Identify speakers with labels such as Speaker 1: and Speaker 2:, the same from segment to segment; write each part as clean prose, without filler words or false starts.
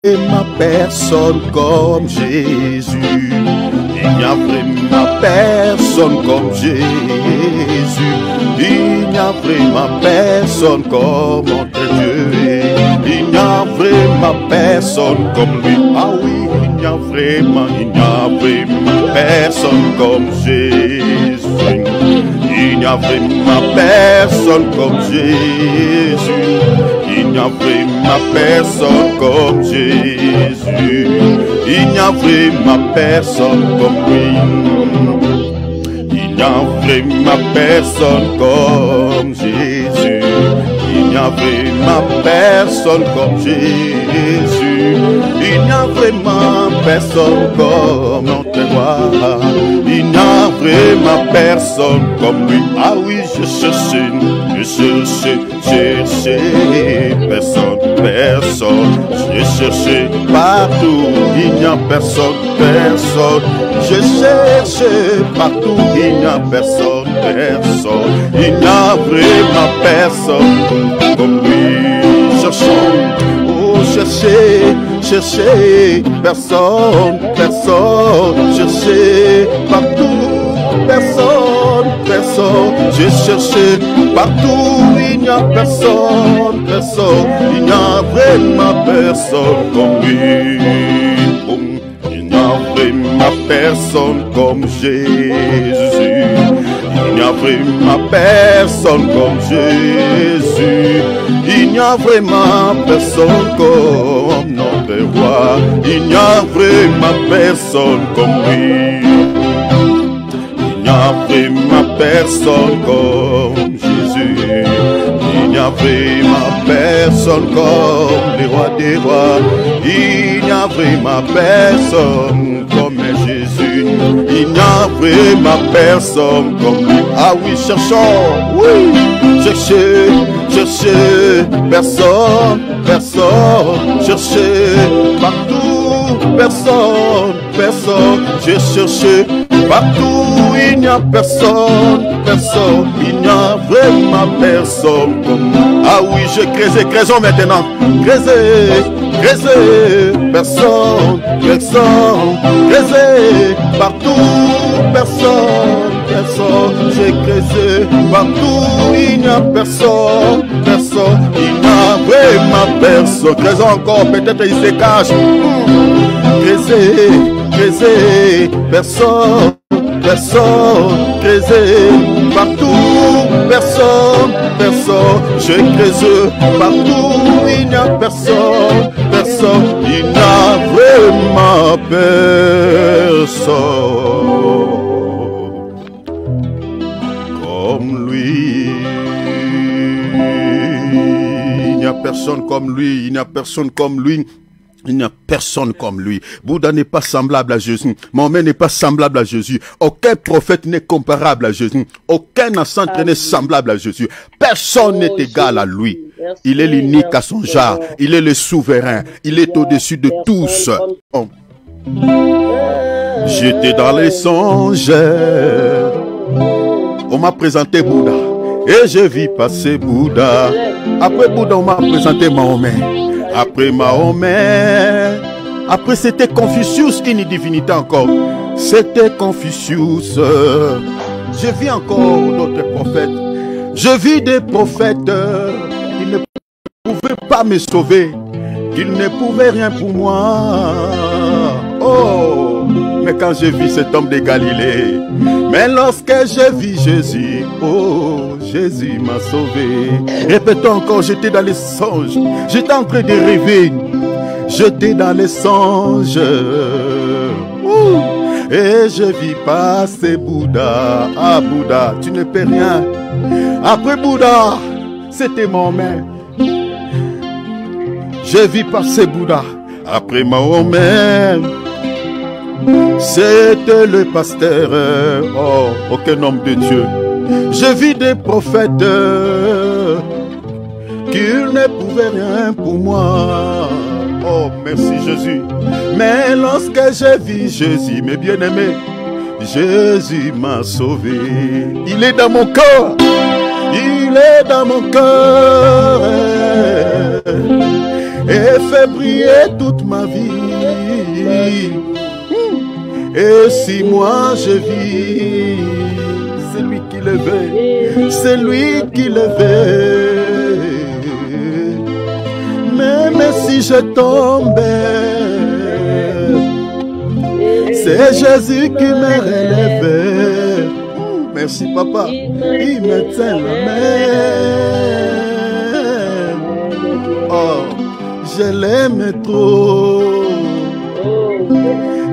Speaker 1: Et ma personne comme Jésus, il n'y a vraiment personne comme Jésus, il n'y a vraiment personne comme notre Dieu, il n'y a vraiment personne comme lui. Ah oui, il n'y a vraiment personne comme Jésus, il n'y a vraiment personne comme Jésus. Il n'y a vraiment personne comme Jésus. Il n'y a vraiment personne comme lui. Il n'y a vraiment personne comme Jésus. Il n'y a vraiment personne comme Jésus. Il n'y a vraiment personne comme notre roi. Il n'y a vraiment personne comme lui. Ah oui, je cherchais personne. J'ai cherché partout, il n'y a personne. J'ai cherché partout, il n'y a personne. Il n'y a vraiment personne comme lui. Cherchez personne. Cherchez partout, personne. J'ai cherché partout, il n'y a personne. Il n'y a vraiment personne comme lui. Il n'y a vraiment personne comme Jésus. Il n'y a vraiment personne comme Jésus. Il n'y a vraiment personne comme notre roi. Il n'y a vraiment personne comme lui. Il n'y a vraiment personne comme Jésus. Il n'y a vraiment personne comme les rois des rois. Il n'y a vraiment personne comme Jésus. Il n'y a vraiment personne comme lui. Ah oui, cherchons, oui, cherchez personne. Cherchez partout, personne. J'ai cherché partout, il n'y a personne. Il n'y a vraiment personne comme moi. Ah oui, je creusons maintenant. Creusez, personne. Creusez partout, personne. J'ai creusé partout, il n'y a personne. Il n'y a vraiment personne. Creusons encore, peut-être il se cache. Creusez, personne. Creusez partout, personne. J'ai creusé partout, il n'y a personne. Il n'y a vraiment personne comme lui. Il n'y a personne comme lui. Il n'y a personne comme lui. Il n'y a personne comme lui. Bouddha n'est pas semblable à Jésus. Mahomet n'est pas semblable à Jésus. Aucun prophète n'est comparable à Jésus. Aucun ancêtre n'est semblable à Jésus. Personne n'est égal à lui. Il est l'unique à son genre. Il est le souverain. Il est au-dessus de tous. Oh. J'étais dans les songes. On m'a présenté Bouddha. Et je vis passer Bouddha. Après Bouddha, on m'a présenté Mahomet. Après Mahomet, après c'était Confucius, une divinité encore. C'était Confucius. Je vis encore d'autres prophètes. Je vis des prophètes qui ne pouvaient pas me sauver, qui ne pouvaient rien pour moi. Oh, mais quand je vis cet homme de Galilée, mais lorsque je vis Jésus, oh, Jésus m'a sauvé. Répétons encore, j'étais dans les songes. J'étais en train de rêver. J'étais dans les songes. Et je vis passer Bouddha. Ah Bouddha, tu ne peux rien. Après Bouddha, c'était Mahomet. Je vis passer Bouddha. Après Mahomet, c'était le pasteur. Oh, aucun homme de Dieu. Je vis des prophètes qui ne pouvaient rien pour moi. Oh, merci Jésus. Mais lorsque je vis Jésus, mes bien-aimés, Jésus m'a sauvé. Il est dans mon corps. Il brûler dans mon cœur et fait briller toute ma vie. Et si moi je vis, c'est lui qui le veut, c'est lui qui le veut. Même si je tombais, c'est Jésus qui me relève. Merci papa, il me tient la main. Oh, je l'aime trop.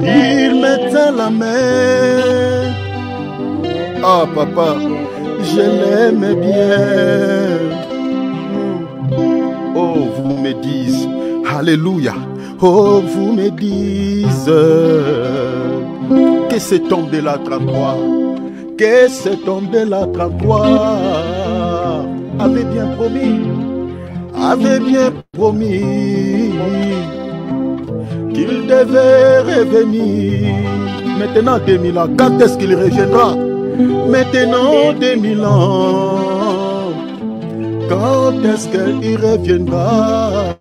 Speaker 1: Il me tient la main. Oh papa, je l'aime bien. Oh, vous me dites, alléluia. Oh, vous me dites que cet homme de la 33, que cet homme de la 33 avait bien promis qu'il devait revenir. Maintenant 2000 ans, quand est-ce qu'il reviendra? Maintenant 2000 ans, quand est-ce qu'il reviendra?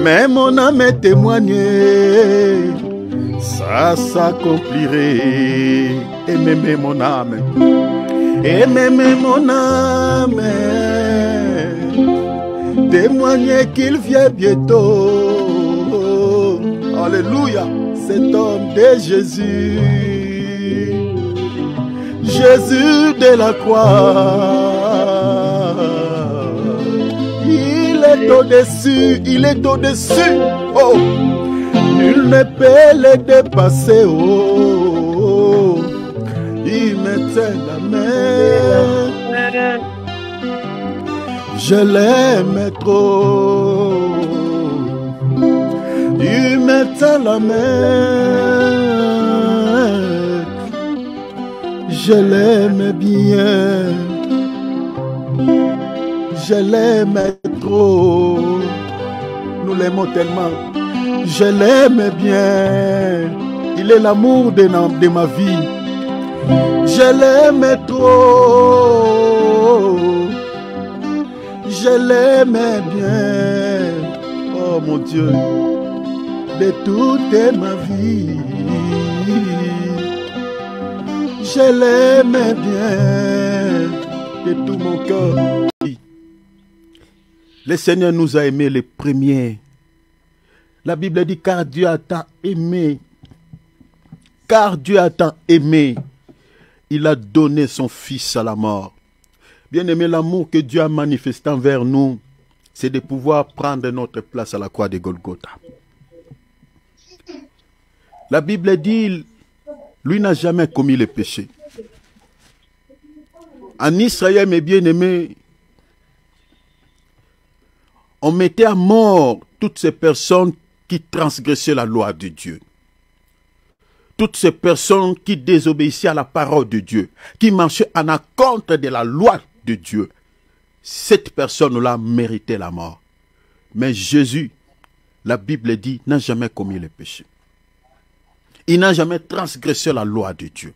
Speaker 1: Mais mon âme est témoignée, ça s'accomplirait. Et même mon âme, et même mon âme, témoigner qu'il vient bientôt. Alléluia, cet homme de Jésus, Jésus de la croix. Il est au-dessus, il est au-dessus. Oh, nul ne peut le dépasser. Oh, il me tient la main. Je l'aime trop. Il me tient la main. Je l'aime bien. Je l'aime trop. Nous l'aimons tellement. Je l'aime bien. Il est l'amour de ma vie. Je l'aime trop. Je l'aime bien. Oh mon Dieu, de toute ma vie. Je l'aime bien de tout mon cœur. Le Seigneur nous a aimés les premiers. La Bible dit car Dieu a tant aimé. Car Dieu a tant aimé. Il a donné son Fils à la mort. Bien-aimé, l'amour que Dieu a manifesté envers nous, c'est de pouvoir prendre notre place à la croix de Golgotha. La Bible dit, lui n'a jamais commis le péché. En Israël, mes bien-aimés, on mettait à mort toutes ces personnes qui transgressaient la loi de Dieu. Toutes ces personnes qui désobéissaient à la parole de Dieu, qui marchaient en encontre de la loi de Dieu. Cette personne-là méritait la mort. Mais Jésus, la Bible dit, n'a jamais commis le péché. Il n'a jamais transgressé la loi de Dieu.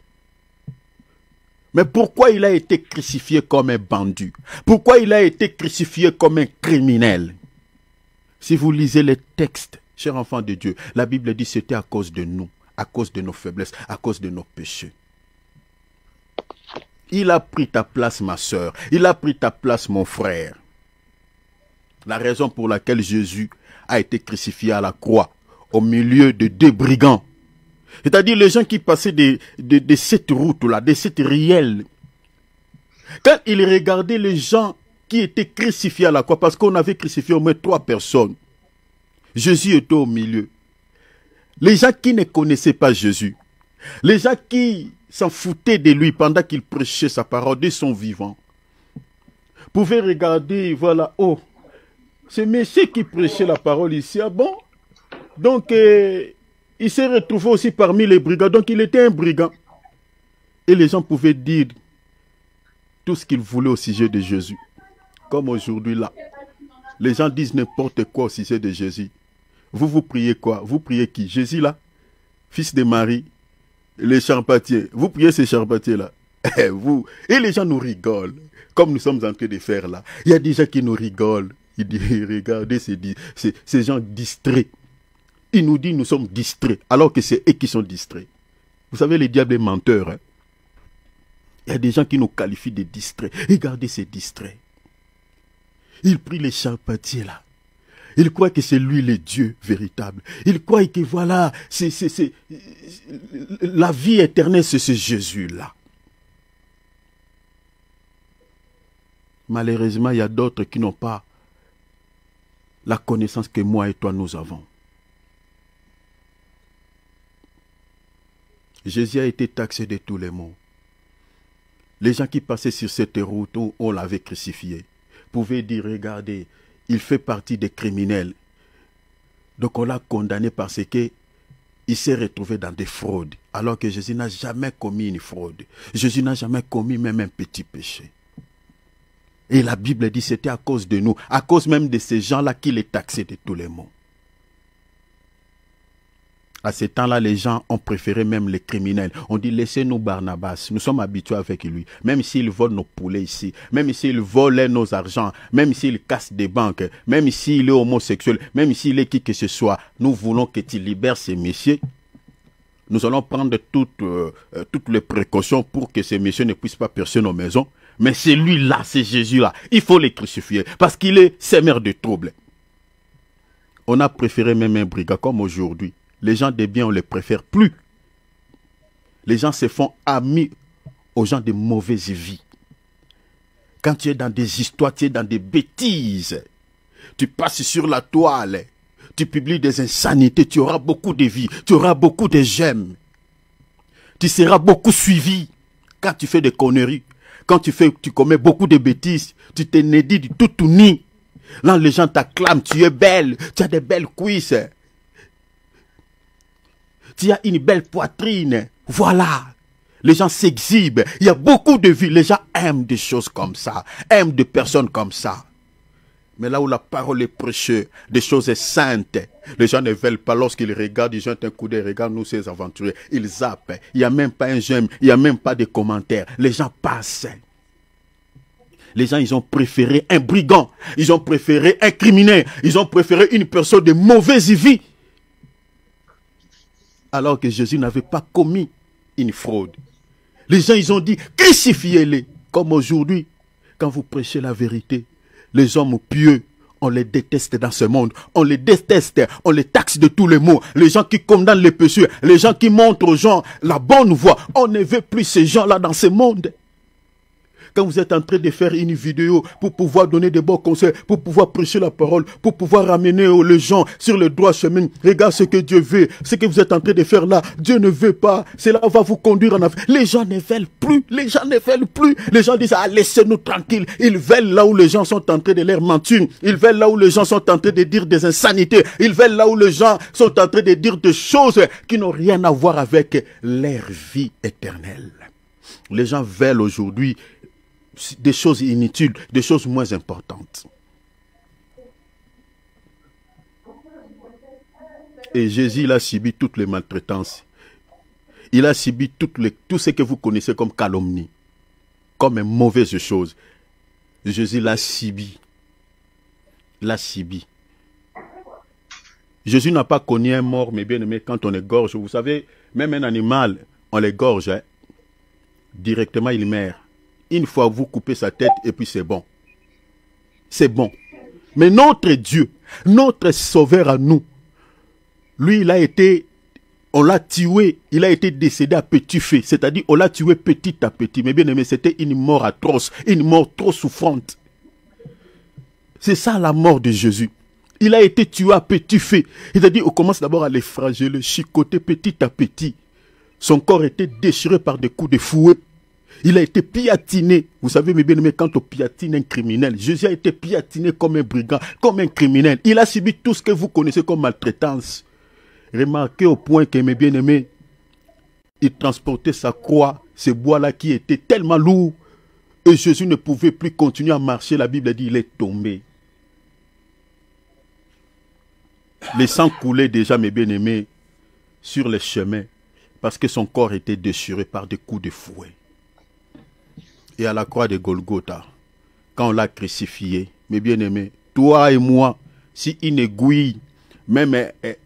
Speaker 1: Mais pourquoi il a été crucifié comme un bandu? Pourquoi il a été crucifié comme un criminel? Si vous lisez les textes, chers enfants de Dieu, la Bible dit que c'était à cause de nous, à cause de nos faiblesses, à cause de nos péchés. Il a pris ta place, ma soeur. Il a pris ta place, mon frère. La raison pour laquelle Jésus a été crucifié à la croix, au milieu de deux brigands. C'est-à-dire les gens qui passaient de cette route-là, de cette rielle. Quand ils regardaient les gens qui étaient crucifiés à la croix, parce qu'on avait crucifié au moins 3 personnes, Jésus était au milieu. Les gens qui ne connaissaient pas Jésus, les gens qui s'en foutaient de lui pendant qu'il prêchait sa parole de son vivant, pouvaient regarder, voilà, oh, c'est monsieur qui prêchait la parole ici, ah bon? Donc, il s'est retrouvé aussi parmi les brigands, donc il était un brigand. Et les gens pouvaient dire tout ce qu'ils voulaient au sujet de Jésus. Comme aujourd'hui là, les gens disent n'importe quoi au sujet de Jésus. Vous priez quoi? Vous priez qui? Jésus là? Fils de Marie, les charpentiers. Vous priez ces charpentiers là. Et les gens nous rigolent, comme nous sommes en train de faire là. Il y a des gens qui nous rigolent. Ils disent, regardez ces gens distraits. Ils nous disent, nous sommes distraits, alors que c'est eux qui sont distraits. Vous savez, le diable est menteur. Hein? Il y a des gens qui nous qualifient de distraits. Regardez ces distraits. Ils prient les charpentiers là. Ils croient que c'est lui le Dieu véritable. Ils croient que voilà, la vie éternelle, c'est ce Jésus-là. Malheureusement, il y a d'autres qui n'ont pas la connaissance que moi et toi nous avons. Jésus a été taxé de tous les maux. Les gens qui passaient sur cette route où on l'avait crucifié pouvaient dire, regardez, il fait partie des criminels. Donc on l'a condamné parce qu'il s'est retrouvé dans des fraudes. Alors que Jésus n'a jamais commis une fraude. Jésus n'a jamais commis même un petit péché. Et la Bible dit c'était à cause de nous, à cause même de ces gens-là qu'il est taxé de tous les maux. À ce temps-là, les gens ont préféré même les criminels. On dit, laissez-nous Barnabas. Nous sommes habitués avec lui. Même s'il vole nos poulets ici, même s'il vole nos argents, même s'il casse des banques, même s'il est homosexuel, même s'il est qui que ce soit, nous voulons que tu libères ces messieurs. Nous allons prendre toutes les précautions pour que ces messieurs ne puissent pas percer nos maisons. Mais c'est lui-là, c'est Jésus-là. Il faut les crucifier parce qu'il est sémeur de troubles. On a préféré même un brigand comme aujourd'hui. Les gens de bien, on ne les préfère plus. Les gens se font amis aux gens de mauvaise vie. Quand tu es dans des histoires, tu es dans des bêtises. Tu passes sur la toile, tu publies des insanités, tu auras beaucoup de vie, tu auras beaucoup de j'aime. Tu seras beaucoup suivi quand tu fais des conneries. Quand tu commets beaucoup de bêtises, tu t'es nédit du tout ni. Là, les gens t'acclament, tu es belle, tu as des belles cuisses. Tu as une belle poitrine. Voilà. Les gens s'exhibent. Il y a beaucoup de vie. Les gens aiment des choses comme ça. Aiment des personnes comme ça. Mais là où la parole est prêchée, des choses saintes, les gens ne veulent pas. Lorsqu'ils regardent, ils jettent un coup d'œil, regardent nous ces aventuriers. Ils zappent. Il n'y a même pas un j'aime. Il n'y a même pas de commentaires. Les gens passent. Les gens, ils ont préféré un brigand. Ils ont préféré un criminel. Ils ont préféré une personne de mauvaise vie. Alors que Jésus n'avait pas commis une fraude. Les gens, ils ont dit, crucifiez-les. Comme aujourd'hui, quand vous prêchez la vérité, les hommes pieux, on les déteste dans ce monde. On les déteste, on les taxe de tous les maux. Les gens qui condamnent les pécheurs, les gens qui montrent aux gens la bonne voie. On ne veut plus ces gens-là dans ce monde. Quand vous êtes en train de faire une vidéo pour pouvoir donner des bons conseils, pour pouvoir prêcher la parole, pour pouvoir ramener les gens sur le droit chemin, regarde ce que Dieu veut, ce que vous êtes en train de faire là, Dieu ne veut pas, cela va vous conduire en affaire. Les gens ne veulent plus, les gens ne veulent plus. Les gens disent, ah, laissez-nous tranquilles. Ils veulent là où les gens sont en train de leur mentir. Ils veulent là où les gens sont en train de dire des insanités. Ils veulent là où les gens sont en train de dire des choses qui n'ont rien à voir avec leur vie éternelle. Les gens veulent aujourd'hui des choses inutiles, des choses moins importantes. Et Jésus, il a subi toutes les maltraitances. Il a subi tout ce que vous connaissez comme calomnie, comme une mauvaise chose. Jésus l'a subi. L'a subi. Jésus n'a pas connu un mort, mais bien aimé, quand on égorge, vous savez, même un animal, on l'égorge, hein, directement il meurt. Une fois vous coupez sa tête et puis c'est bon. C'est bon. Mais notre Dieu, notre sauveur à nous, lui il a été, on l'a tué, il a été décédé à petit feu. C'est-à-dire on l'a tué petit à petit. Mais bien aimé, c'était une mort atroce, une mort trop souffrante. C'est ça la mort de Jésus. Il a été tué à petit feu. C'est-à-dire on commence d'abord à les flageller, chicoter petit à petit. Son corps était déchiré par des coups de fouet. Il a été piatiné. Vous savez, mes bien-aimés, quand on piatine un criminel, Jésus a été piatiné comme un brigand, comme un criminel. Il a subi tout ce que vous connaissez comme maltraitance. Remarquez au point que, mes bien-aimés, il transportait sa croix, ce bois-là qui était tellement lourd, et Jésus ne pouvait plus continuer à marcher. La Bible dit, il est tombé. Le sang coulait déjà, mes bien-aimés, sur les chemins, parce que son corps était déchiré par des coups de fouet. Et à la croix de Golgotha, quand on l'a crucifié, mes bien-aimés, toi et moi, si une aiguille, même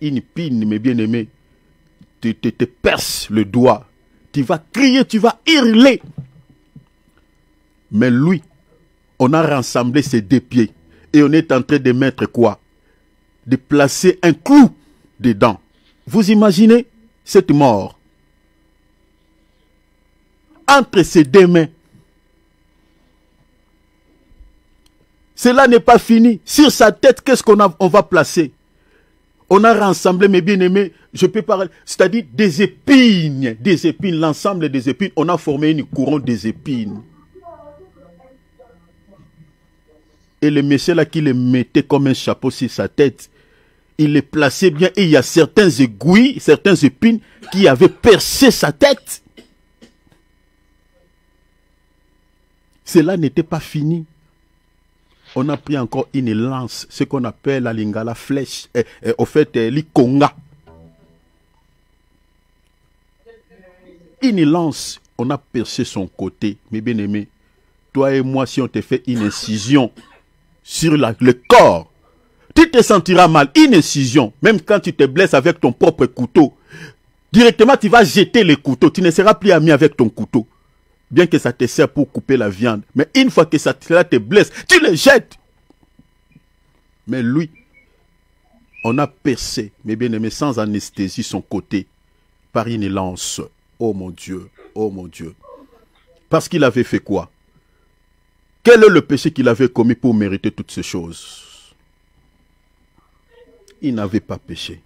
Speaker 1: une pine, mes bien-aimés, te perce le doigt, tu vas crier, tu vas hurler. Mais lui, on a rassemblé ses deux pieds et on est en train de mettre quoi? De placer un clou dedans. Vous imaginez cette mort entre ses deux mains. Cela n'est pas fini. Sur sa tête, qu'est-ce qu'on va placer? On a rassemblé, mes bien-aimés, je peux parler, c'est-à-dire des épines, l'ensemble des épines. On a formé une couronne des épines. Et le monsieur là qui le mettait comme un chapeau sur sa tête, il les plaçait bien et il y a certains aiguilles, certaines épines qui avaient percé sa tête. Cela n'était pas fini. On a pris encore une lance, ce qu'on appelle la lingala flèche, au fait, l'ikonga. Une lance, on a percé son côté, mes bien-aimés. Toi et moi, si on te fait une incision sur le corps, tu te sentiras mal. Une incision, même quand tu te blesses avec ton propre couteau, directement tu vas jeter le couteau. Tu ne seras plus ami avec ton couteau. Bien que ça te sert pour couper la viande. Mais une fois que cela te blesse, tu le jettes. Mais lui, on a percé, mes bien-aimés, sans anesthésie son côté, par une lance. Oh mon Dieu, oh mon Dieu. Parce qu'il avait fait quoi? Quel est le péché qu'il avait commis pour mériter toutes ces choses? Il n'avait pas péché.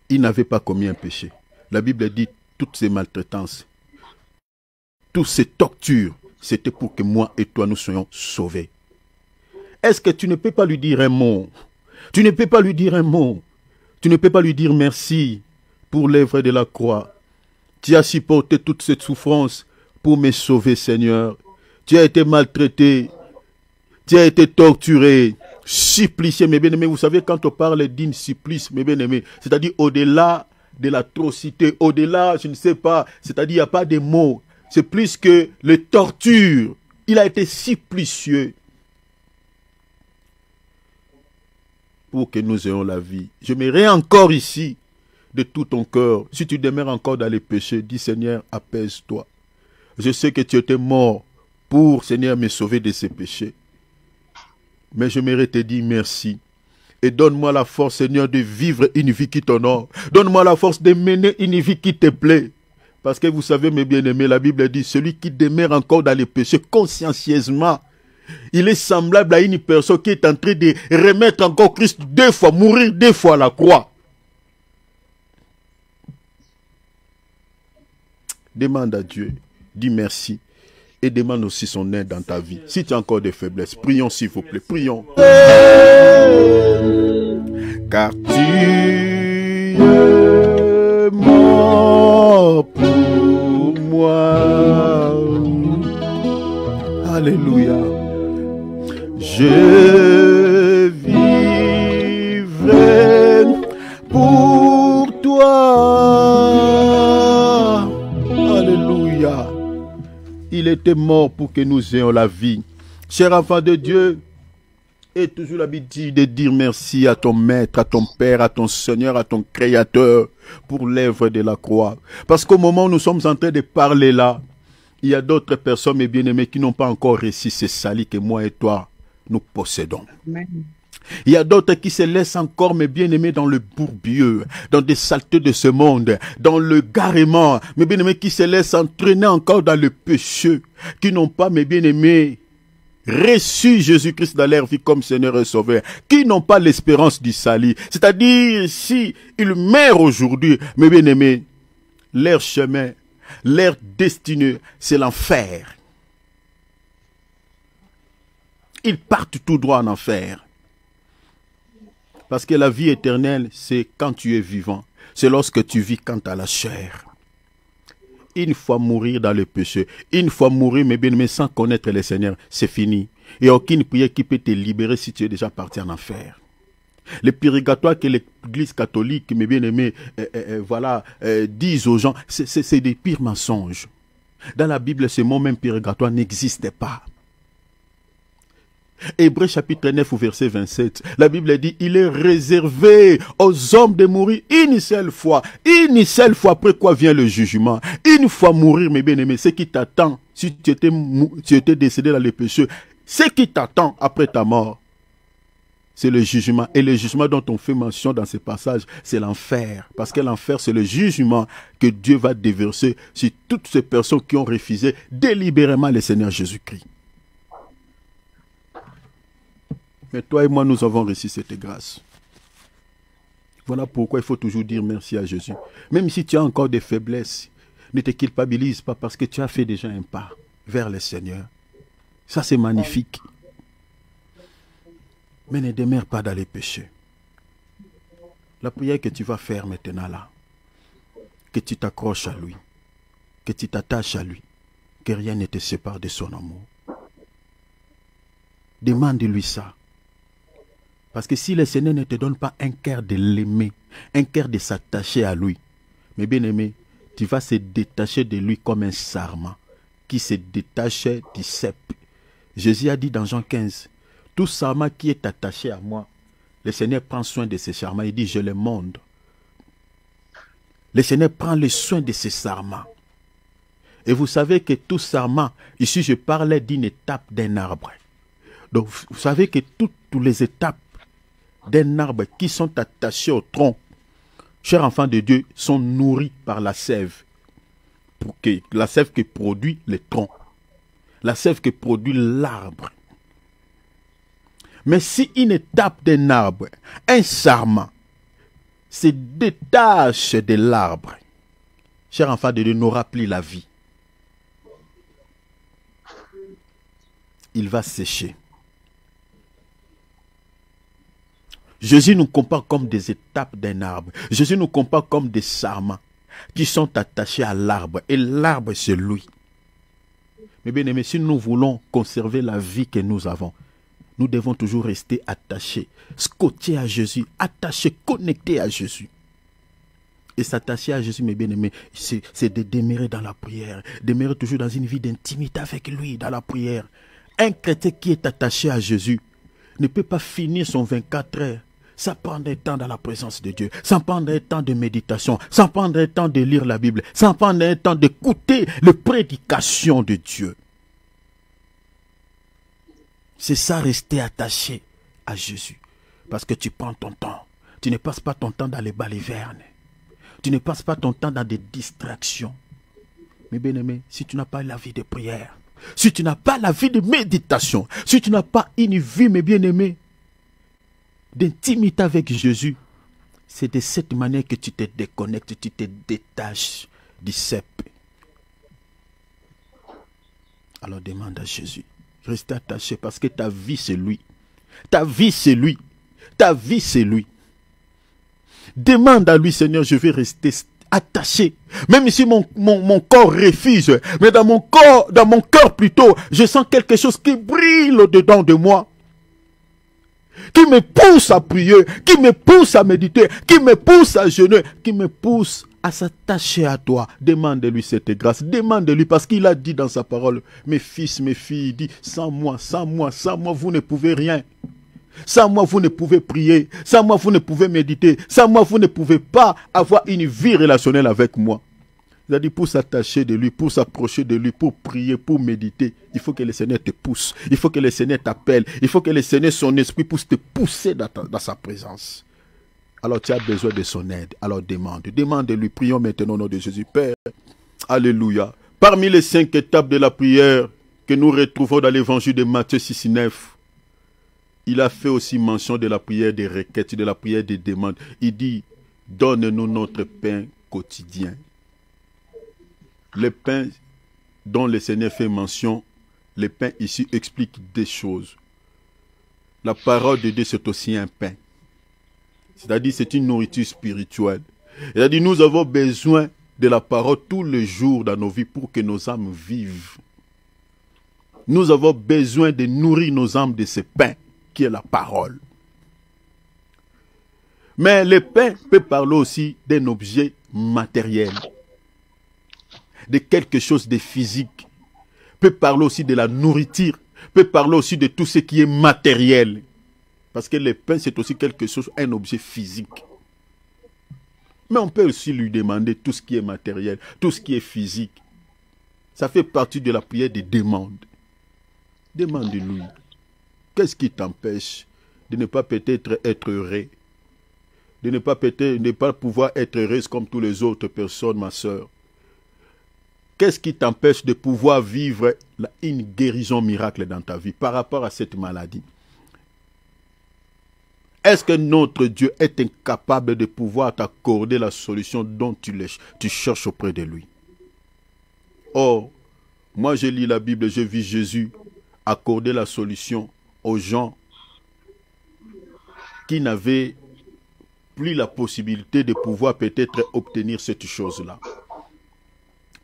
Speaker 1: Il n'avait pas commis un péché. La Bible dit toutes ces maltraitances, toutes ces tortures, c'était pour que moi et toi nous soyons sauvés. Est-ce que tu ne peux pas lui dire un mot? Tu ne peux pas lui dire un mot. Tu ne peux pas lui dire merci pour l'œuvre de la croix. Tu as supporté toute cette souffrance pour me sauver, Seigneur. Tu as été maltraité. Tu as été torturé, supplicié, mes bien-aimés. Vous savez, quand on parle d'une supplice, mes bien-aimés, c'est-à-dire au-delà de l'atrocité, au-delà, je ne sais pas, c'est-à-dire il n'y a pas de mots. C'est plus que les tortures. Il a été supplicieux pour que nous ayons la vie. Je m'aimerais encore ici de tout ton cœur. Si tu demeures encore dans les péchés, dis Seigneur, apaise-toi. Je sais que tu étais mort pour, Seigneur, me sauver de ces péchés. Mais je m'aimerais te dire merci. Et donne-moi la force, Seigneur, de vivre une vie qui t'honore. Donne-moi la force de mener une vie qui te plaît. Parce que vous savez, mes bien-aimés, la Bible dit, celui qui demeure encore dans les péchés consciencieusement, il est semblable à une personne qui est en train de remettre encore Christ deux fois, mourir deux fois à la croix. Demande à Dieu, dis merci. Et demande aussi son aide dans ta vie. Si tu as encore des faiblesses, prions s'il vous plaît, prions. Car tu es mort pour moi. Alléluia. Je vivrai pour toi. Alléluia. Il était mort pour que nous ayons la vie. Cher enfant de Dieu, aie toujours l'habitude de dire merci à ton Maître, à ton Père, à ton Seigneur, à ton Créateur pour l'œuvre de la croix. Parce qu'au moment où nous sommes en train de parler là, il y a d'autres personnes, mes bien-aimés, qui n'ont pas encore reçu ce salut que moi et toi, nous possédons. Amen. Il y a d'autres qui se laissent encore, mes bien-aimés, dans le bourbieu, dans des saletés de ce monde, dans le garement, mes bien-aimés, qui se laissent entraîner encore dans le péché, qui n'ont pas, mes bien-aimés, reçu Jésus-Christ dans leur vie comme Seigneur et Sauveur, qui n'ont pas l'espérance du salut. C'est-à-dire, si ils meurent aujourd'hui, mes bien-aimés, leur chemin, leur destinée, c'est l'enfer. Ils partent tout droit en enfer. Parce que la vie éternelle, c'est quand tu es vivant. C'est lorsque tu vis quant à la chair. Une fois mourir dans le péché, une fois mourir, mes bien-aimés, sans connaître le Seigneur, c'est fini. Il n'y a aucune prière qui peut te libérer si tu es déjà parti en enfer. Le purgatoire que l'Église catholique, mes bien-aimés, disent aux gens, c'est des pires mensonges. Dans la Bible, ce mot même purgatoire n'existait pas. Hébreux chapitre 9 au verset 27, la Bible dit, il est réservé aux hommes de mourir une seule fois après quoi vient le jugement. Une fois mourir, mes bien-aimés, ce qui t'attend, si tu étais décédé dans les péchés, ce qui t'attend après ta mort, c'est le jugement. Et le jugement dont on fait mention dans ce passage, c'est l'enfer. Parce que l'enfer, c'est le jugement que Dieu va déverser sur toutes ces personnes qui ont refusé délibérément le Seigneur Jésus-Christ. Mais toi et moi, nous avons reçu cette grâce. Voilà pourquoi il faut toujours dire merci à Jésus. Même si tu as encore des faiblesses, ne te culpabilise pas parce que tu as fait déjà un pas vers le Seigneur. Ça, c'est magnifique. Mais ne demeure pas dans les péchés. La prière que tu vas faire maintenant là, que tu t'accroches à lui, que tu t'attaches à lui, que rien ne te sépare de son amour. Demande-lui ça. Parce que si le Seigneur ne te donne pas un cœur de l'aimer, un cœur de s'attacher à lui, mes bien-aimés, tu vas se détacher de lui comme un sarment qui se détachait du cep. Jésus a dit dans Jean 15, tout sarment qui est attaché à moi, le Seigneur prend soin de ces sarments. Il dit, je le monde. Le Seigneur prend le soin de ces sarments. Et vous savez que tout sarment, ici je parlais d'une étape d'un arbre. Donc vous savez que toutes les étapes d'un arbre qui sont attachés au tronc, chers enfants de Dieu, sont nourris par la sève. La sève que produit le tronc. La sève que produit l'arbre. Mais si une étape d'un arbre, un sarment, se détache de l'arbre, chers enfants de Dieu, n'aura plus la vie. Il va sécher. Jésus nous compare comme des étapes d'un arbre. Jésus nous compare comme des sarments qui sont attachés à l'arbre. Et l'arbre, c'est lui. Mais bien aimés, si nous voulons conserver la vie que nous avons, nous devons toujours rester attachés, scotchés à Jésus, attachés, connectés à Jésus. Et s'attacher à Jésus, mes bien-aimés, c'est de demeurer dans la prière, demeurer toujours dans une vie d'intimité avec lui, dans la prière. Un chrétien qui est attaché à Jésus ne peut pas finir son 24 heures sans prendre un temps dans la présence de Dieu, sans prendre un temps de méditation, sans prendre un temps de lire la Bible, sans prendre un temps d'écouter les prédications de Dieu. C'est ça, rester attaché à Jésus. Parce que tu prends ton temps. Tu ne passes pas ton temps dans les balivernes. Tu ne passes pas ton temps dans des distractions. Mais bien aimé, si tu n'as pas la vie de prière, si tu n'as pas la vie de méditation, si tu n'as pas une vie, mes bien-aimés, d'intimité avec Jésus, c'est de cette manière que tu te déconnectes, tu te détaches du cep. Alors demande à Jésus. Reste attaché parce que ta vie c'est lui. Ta vie c'est lui. Ta vie c'est lui. Demande à lui, Seigneur, je vais rester attaché. Même si mon corps refuse. Mais dans mon cœur plutôt, je sens quelque chose qui brille au-dedans de moi. Qui me pousse à prier, qui me pousse à méditer, qui me pousse à jeûner, qui me pousse à s'attacher à toi. Demande-lui cette grâce, demande-lui parce qu'il a dit dans sa parole, mes fils, mes filles, il dit, sans moi, vous ne pouvez rien. Sans moi, vous ne pouvez prier. Sans moi, vous ne pouvez méditer. Sans moi, vous ne pouvez pas avoir une vie relationnelle avec moi. Il a dit pour s'attacher de lui, pour s'approcher de lui, pour prier, pour méditer, il faut que le Seigneur te pousse. Il faut que le Seigneur t'appelle. Il faut que le Seigneur, son esprit, puisse te pousser dans sa présence. Alors tu as besoin de son aide. Alors demande-lui. Prions maintenant au nom de Jésus. Père, alléluia. Parmi les 5 étapes de la prière que nous retrouvons dans l'évangile de Matthieu 6,9, il a fait aussi mention de la prière des requêtes, de la prière des demandes. Il dit, donne-nous notre pain quotidien. Le pain dont le Seigneur fait mention, le pain ici explique des choses. La parole de Dieu, c'est aussi un pain. C'est-à-dire, c'est une nourriture spirituelle. Il a dit, nous avons besoin de la parole tous les jours dans nos vies pour que nos âmes vivent. Nous avons besoin de nourrir nos âmes de ce pain qui est la parole. Mais le pain peut parler aussi d'un objet matériel. de quelque chose de physique, peut parler aussi de la nourriture, peut parler aussi de tout ce qui est matériel. Parce que le pain, c'est aussi quelque chose, un objet physique. Mais on peut aussi lui demander tout ce qui est matériel, tout ce qui est physique. Ça fait partie de la prière des demandes. Demande-lui, qu'est-ce qui t'empêche de ne pas peut-être être heureux, de ne pas peut-être ne pas pouvoir être heureuse comme toutes les autres personnes, ma soeur. Qu'est-ce qui t'empêche de pouvoir vivre une guérison miracle dans ta vie par rapport à cette maladie? Est-ce que notre Dieu est incapable de pouvoir t'accorder la solution dont tu cherches auprès de lui? Or, moi je lis la Bible, je vis Jésus accorder la solution aux gens qui n'avaient plus la possibilité de pouvoir peut-être obtenir cette chose-là.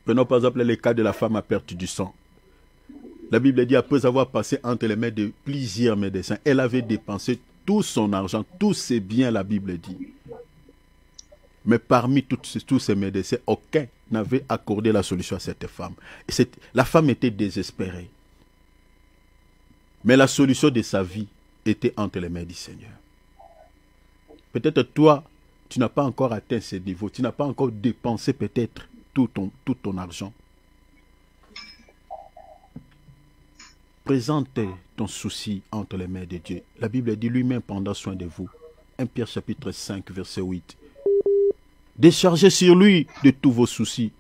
Speaker 1: Prenons par exemple le cas de la femme à perte du sang. La Bible dit, après avoir passé entre les mains de plusieurs médecins, elle avait dépensé tout son argent, tous ses biens, la Bible dit. Mais parmi tous ces médecins, aucun n'avait accordé la solution à cette femme. La femme était désespérée. Mais la solution de sa vie était entre les mains du Seigneur. Peut-être toi, tu n'as pas encore atteint ce niveau, tu n'as pas encore dépensé peut-être tout ton argent. Présente ton souci entre les mains de Dieu. La Bible dit lui-même prendra soin de vous. 1 Pierre chapitre 5 verset 8. Déchargez sur lui de tous vos soucis.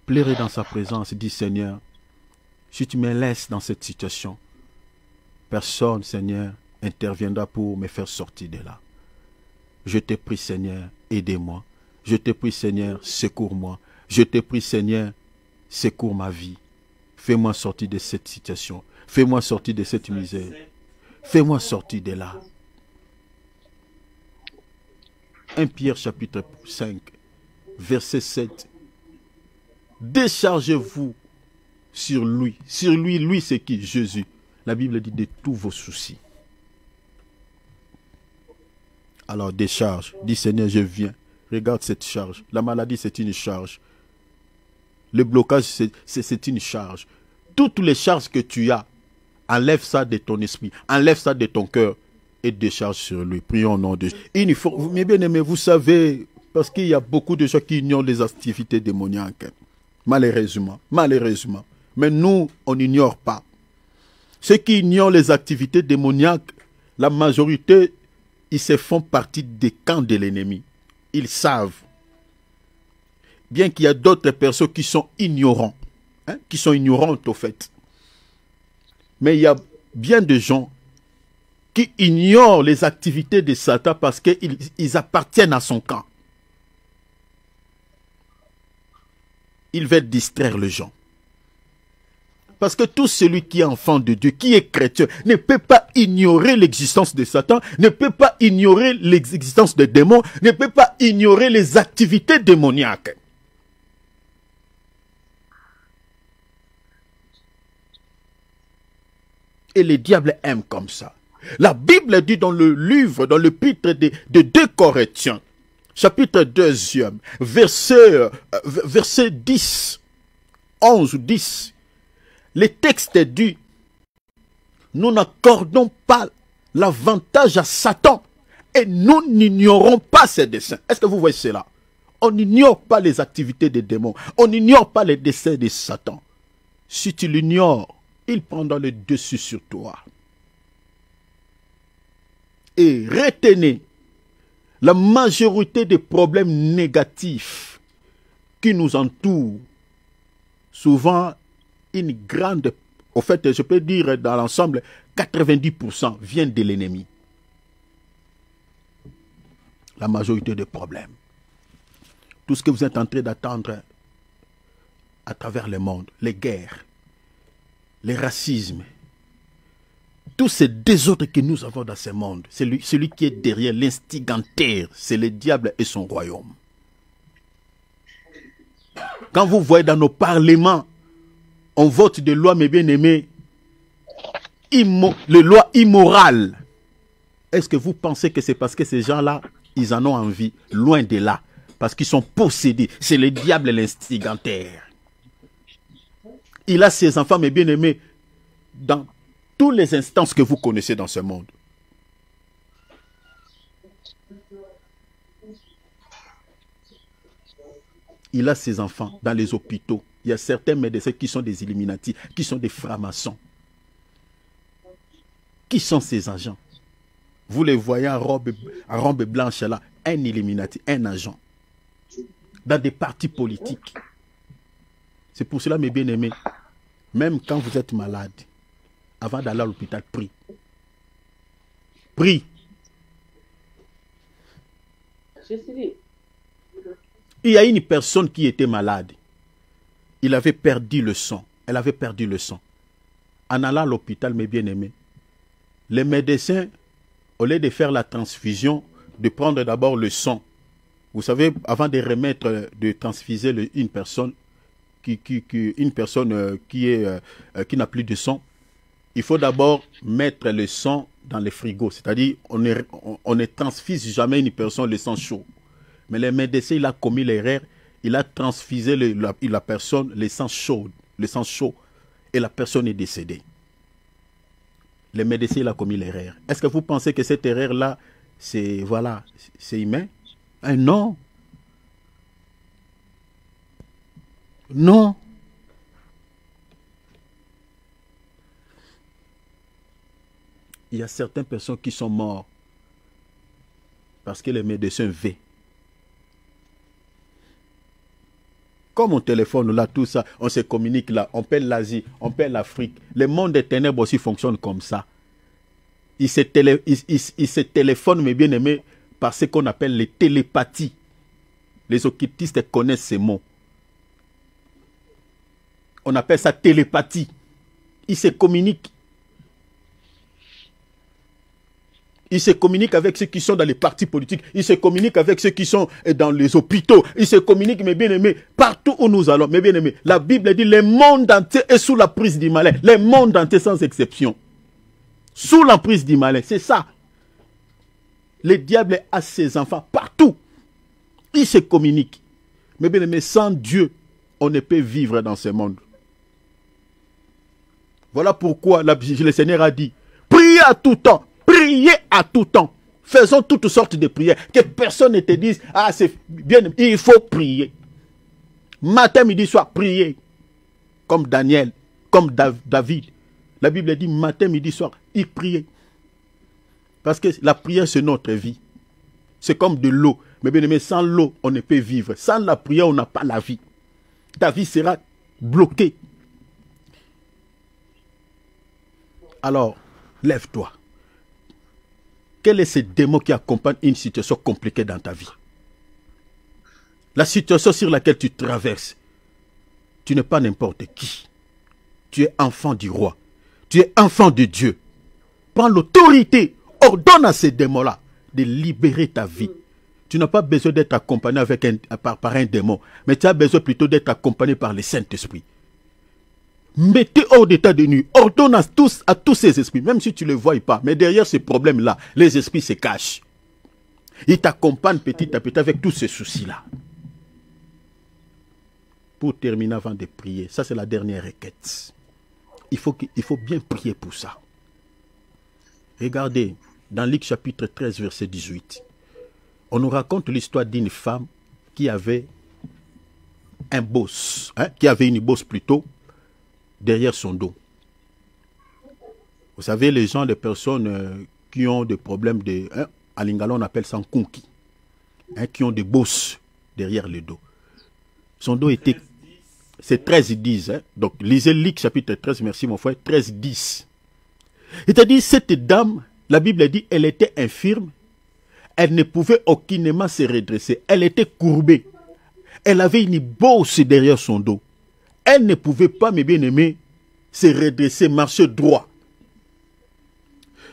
Speaker 1: Pleurez dans sa présence, dit Seigneur, si tu me laisses dans cette situation, personne, Seigneur, interviendra pour me faire sortir de là. Je te prie, Seigneur, aidez-moi. Je te prie, Seigneur, secours-moi. Je te prie, Seigneur, secours ma vie. Fais-moi sortir de cette situation. Fais-moi sortir de cette misère. Fais-moi sortir de là. 1 Pierre chapitre 5, verset 7. Déchargez-vous sur lui. Sur lui, lui c'est qui? Jésus. La Bible dit de tous vos soucis. Alors décharge. Dis Seigneur, je viens. Regarde cette charge. La maladie, c'est une charge. Le blocage, c'est une charge. Toutes les charges que tu as, enlève ça de ton esprit. Enlève ça de ton cœur. Et décharge sur lui. Prions au nom de Jésus. Mes bien-aimés, vous savez, parce qu'il y a beaucoup de gens qui ignorent les activités démoniaques. Malheureusement. Malheureusement. Mais nous, on n'ignore pas. Ceux qui ignorent les activités démoniaques, la majorité, ils se font partie des camps de l'ennemi. Ils savent. Bien qu'il y a d'autres personnes qui sont ignorants. Qui sont ignorantes au fait. Mais il y a bien de gens qui ignorent les activités de Satan parce qu'ils appartiennent à son camp. Il veut distraire les gens. Parce que tout celui qui est enfant de Dieu, qui est chrétien, ne peut pas ignorer l'existence de Satan, ne peut pas ignorer l'existence des démons, ne peut pas ignorer les activités démoniaques. Et le diable aime comme ça. La Bible dit dans le livre, dans l'épître de 2 Corinthiens, chapitre 2, verset 10, 11 ou 10, le texte dit, nous n'accordons pas l'avantage à Satan et nous n'ignorons pas ses desseins. Est-ce que vous voyez cela? On n'ignore pas les activités des démons, on n'ignore pas les desseins de Satan. Si tu l'ignores, il prendra le dessus sur toi. Et retenez, la majorité des problèmes négatifs qui nous entourent, souvent une grande, au fait, je peux dire dans l'ensemble, 90% viennent de l'ennemi. La majorité des problèmes. Tout ce que vous êtes en train d'attendre à travers le monde, les guerres, les racismes, tous ces désordres que nous avons dans ce monde, celui qui est derrière l'instigateur, c'est le diable et son royaume. Quand vous voyez dans nos parlements, on vote des lois, mes bien-aimés, les lois immorales. Est-ce que vous pensez que c'est parce que ces gens-là, ils en ont envie? Loin de là. parce qu'ils sont possédés. C'est le diable l'instigateur. Il a ses enfants, mes bien-aimés, dans toutes les instances que vous connaissez dans ce monde. Il a ses enfants dans les hôpitaux. Il y a certains médecins qui sont des Illuminati, qui sont des francs-maçons. Qui sont ces agents? Vous les voyez en robe blanche là, un Illuminati, un agent. Dans des partis politiques. C'est pour cela, mes bien-aimés, même quand vous êtes malade, avant d'aller à l'hôpital, prie. Prie. Il y a une personne qui était malade. Il avait perdu le sang. Elle avait perdu le sang. En allant à l'hôpital, mes bien-aimés, les médecins, au lieu de faire la transfusion, de prendre d'abord le sang. Vous savez, avant de remettre, de transfuser une personne qui n'a plus de sang, il faut d'abord mettre le sang dans le frigo. C'est-à-dire, on ne transfuse jamais une personne le sang chaud. Mais le médecin, il a commis l'erreur, il a transfusé la personne le sang chaud, et la personne est décédée. Le médecin, il a commis l'erreur. Est-ce que vous pensez que cette erreur-là, c'est humain? Non. Non. Il y a certaines personnes qui sont mortes parce que les médecins veillent. Comme on téléphone là, tout ça, on se communique là, on pèle l'Asie, on pèle l'Afrique. Le monde des ténèbres aussi fonctionne comme ça. Il se téléphone, mes bien-aimés, par ce qu'on appelle les télépathies. Les occultistes connaissent ces mots. On appelle ça télépathie. Ils se communiquent. Ils se communiquent avec ceux qui sont dans les partis politiques. Ils se communiquent avec ceux qui sont dans les hôpitaux. Ils se communiquent, mes bien-aimés, partout où nous allons. Mes bien-aimés, la Bible dit, le monde entier est sous la prise du malin. Le monde entier sans exception. Sous l'emprise du malin, c'est ça. Le diable a ses enfants partout. Ils se communiquent. Mes bien-aimés, sans Dieu, on ne peut vivre dans ce monde. Voilà pourquoi le Seigneur a dit, priez à tout temps. Priez à tout temps. Faisons toutes sortes de prières. Que personne ne te dise, ah c'est bien, il faut prier. Matin, midi, soir, priez. Comme Daniel, comme David. La Bible dit matin, midi, soir, il priait. Parce que la prière, c'est notre vie. C'est comme de l'eau. Mais bien aimé, sans l'eau, on ne peut vivre. Sans la prière, on n'a pas la vie. Ta vie sera bloquée. Alors, lève-toi. Quel est ce démon qui accompagne une situation compliquée dans ta vie? La situation sur laquelle tu traverses. Tu n'es pas n'importe qui. Tu es enfant du roi. Tu es enfant de Dieu. Prends l'autorité. Ordonne à ces démons-là de libérer ta vie. Tu n'as pas besoin d'être accompagné par un démon. Mais tu as besoin plutôt d'être accompagné par le Saint-Esprit. Mettez hors d'état de nuit. Ordonne à tous ces esprits, même si tu ne les vois pas. Mais derrière ces problèmes-là, les esprits se cachent. Ils t'accompagnent petit à petit avec tous ces soucis-là. Pour terminer avant de prier, ça c'est la dernière requête. Il faut bien prier pour ça. Regardez, dans Luc chapitre 13, verset 18, on nous raconte l'histoire d'une femme qui avait un boss, qui avait une bosse plutôt, derrière son dos. Vous savez, les personnes qui ont des problèmes de... à Lingala, on appelle ça un kunki. Qui ont des bosses derrière le dos. Son dos était... C'est 13-10. Donc, lisez Luc chapitre 13, merci mon frère, 13-10. C'est-à-dire, cette dame, la Bible dit, elle était infirme. Elle ne pouvait aucunement se redresser. Elle était courbée. Elle avait une bosse derrière son dos. Elle ne pouvait pas, mes bien-aimés, se redresser, marcher droit.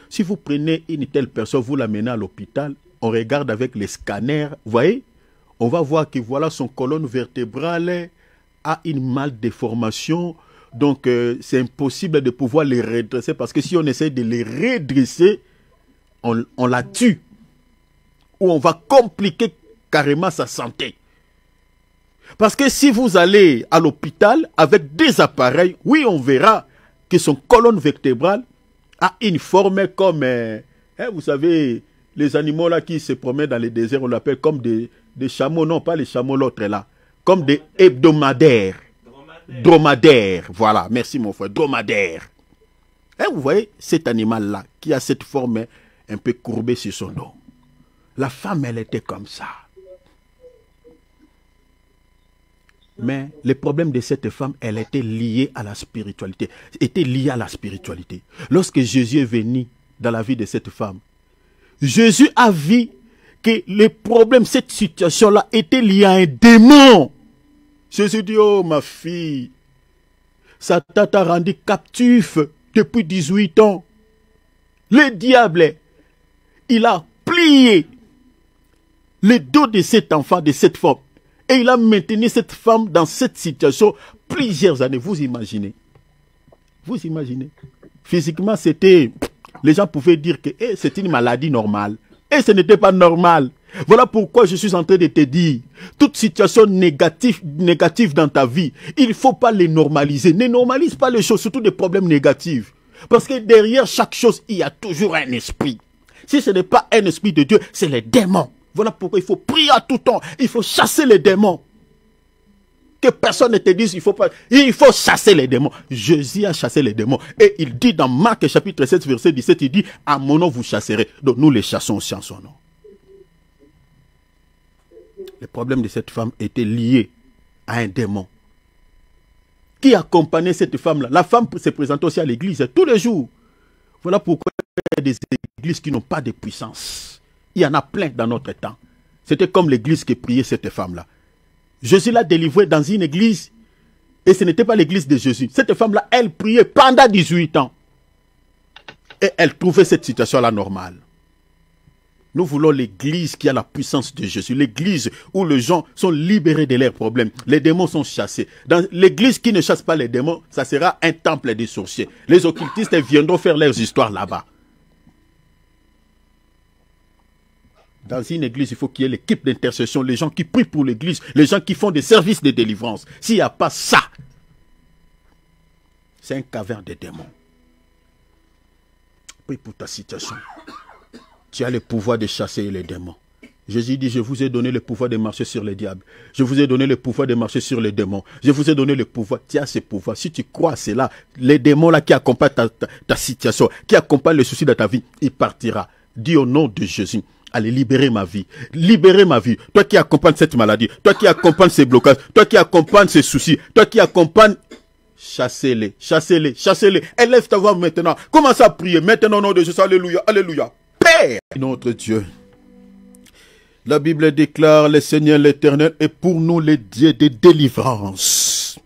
Speaker 1: Si vous prenez une telle personne, vous l'amenez à l'hôpital, on regarde avec les scanners, vous voyez, on va voir que voilà son colonne vertébrale a une maldeformation. Donc, c'est impossible de pouvoir les redresser parce que si on essaie de les redresser, on la tue. Ou on va compliquer carrément sa santé. Parce que si vous allez à l'hôpital avec des appareils, oui, on verra que son colonne vertébrale a une forme comme, vous savez, les animaux là qui se promènent dans les déserts, on l'appelle comme des chameaux, non pas les chameaux, l'autre là, comme des hebdomadaires. Dromadaires, voilà, merci mon frère, dromadaire. Et vous voyez cet animal-là qui a cette forme un peu courbée sur son dos. La femme, elle était comme ça. Mais le problème de cette femme, elle était liée à la spiritualité. Lorsque Jésus est venu dans la vie de cette femme, Jésus a vu que le problème, cette situation-là, était liée à un démon. Jésus dit, oh ma fille, Satan t'a rendu captif depuis 18 ans. Le diable, il a plié le dos de cet enfant, de cette femme. Et il a maintenu cette femme dans cette situation plusieurs années. Vous imaginez? Vous imaginez? Physiquement, c'était... Les gens pouvaient dire que c'est une maladie normale. Et ce n'était pas normal. Voilà pourquoi je suis en train de te dire, toute situation négative dans ta vie, il ne faut pas les normaliser. Ne normalise pas les choses, surtout des problèmes négatifs. Parce que derrière chaque chose, il y a toujours un esprit. Si ce n'est pas un esprit de Dieu, c'est les démons. Voilà pourquoi il faut prier à tout temps. Il faut chasser les démons. Que personne ne te dise, il faut chasser les démons. Jésus a chassé les démons. Et il dit dans Marc chapitre 7, verset 17, il dit, à mon nom vous chasserez. Donc nous les chassons aussi en son nom. Le problème de cette femme était lié à un démon. Qui accompagnait cette femme-là? La femme se présentait aussi à l'église tous les jours. Voilà pourquoi il y a des églises qui n'ont pas de puissance. Il y en a plein dans notre temps. C'était comme l'église qui priait cette femme-là. Jésus l'a délivrée dans une église. Et ce n'était pas l'église de Jésus. Cette femme-là, elle priait pendant 18 ans. Et elle trouvait cette situation-là normale. Nous voulons l'église qui a la puissance de Jésus. L'église où les gens sont libérés de leurs problèmes. Les démons sont chassés. Dans l'église qui ne chasse pas les démons, ça sera un temple des sorciers. Les occultistes viendront faire leurs histoires là-bas. Dans une église, il faut qu'il y ait l'équipe d'intercession, les gens qui prient pour l'église, les gens qui font des services de délivrance. S'il n'y a pas ça, c'est un caverne de démons. Prie pour ta situation. Tu as le pouvoir de chasser les démons. Jésus dit, je vous ai donné le pouvoir de marcher sur les diables. Je vous ai donné le pouvoir de marcher sur les démons. Je vous ai donné le pouvoir. Tu as ce pouvoir. Si tu crois à cela, les démons là qui accompagnent ta situation, qui accompagnent le souci de ta vie, il partira. Dis au nom de Jésus. Allez, libérer ma vie. Libérer ma vie. Toi qui accompagnes cette maladie. Toi qui accompagnes ces blocages. Toi qui accompagnes ces soucis. Toi qui accompagnes... Chassez-les. Chassez-les. Chassez-les. Élève ta voix maintenant. Commence à prier. Maintenant au nom de Jésus. Alléluia. Alléluia. Père, notre Dieu. La Bible déclare, le Seigneur l'Éternel est pour nous le Dieu de délivrance.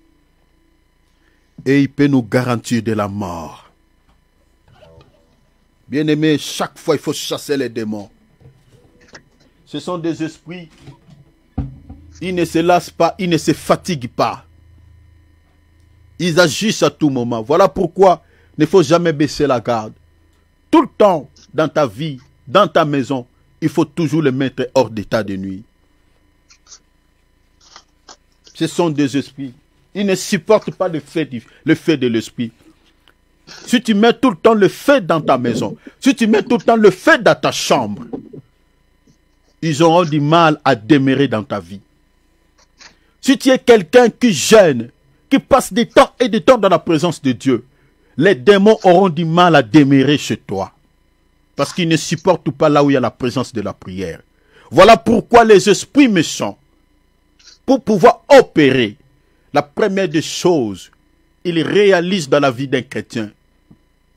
Speaker 1: Et il peut nous garantir de la mort. Bien-aimé, chaque fois il faut chasser les démons. Ce sont des esprits. Ils ne se lassent pas, ils ne se fatiguent pas. Ils agissent à tout moment. Voilà pourquoi il ne faut jamais baisser la garde. Tout le temps, dans ta vie, dans ta maison, il faut toujours le mettre hors d'état de nuit. Ce sont des esprits. Ils ne supportent pas le fait de l'esprit. Si tu mets tout le temps le feu dans ta maison, si tu mets tout le temps le feu dans ta chambre, ils auront du mal à demeurer dans ta vie. Si tu es quelqu'un qui jeûne, qui passe des temps et des temps dans la présence de Dieu, les démons auront du mal à demeurer chez toi. Parce qu'ils ne supportent pas là où il y a la présence de la prière. Voilà pourquoi les esprits méchants, pour pouvoir opérer, la première des choses, ils réalisent dans la vie d'un chrétien,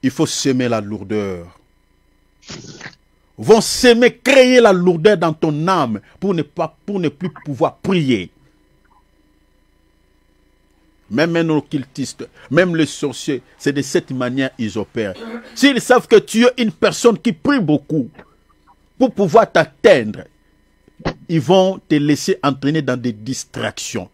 Speaker 1: il faut s'aimer la lourdeur. Vont s'aimer, créer la lourdeur dans ton âme pour ne plus pouvoir prier. Même un occultiste, même les sorciers, c'est de cette manière qu'ils opèrent. S'ils savent que tu es une personne qui prie beaucoup, pour pouvoir t'atteindre, ils vont te laisser entraîner dans des distractions.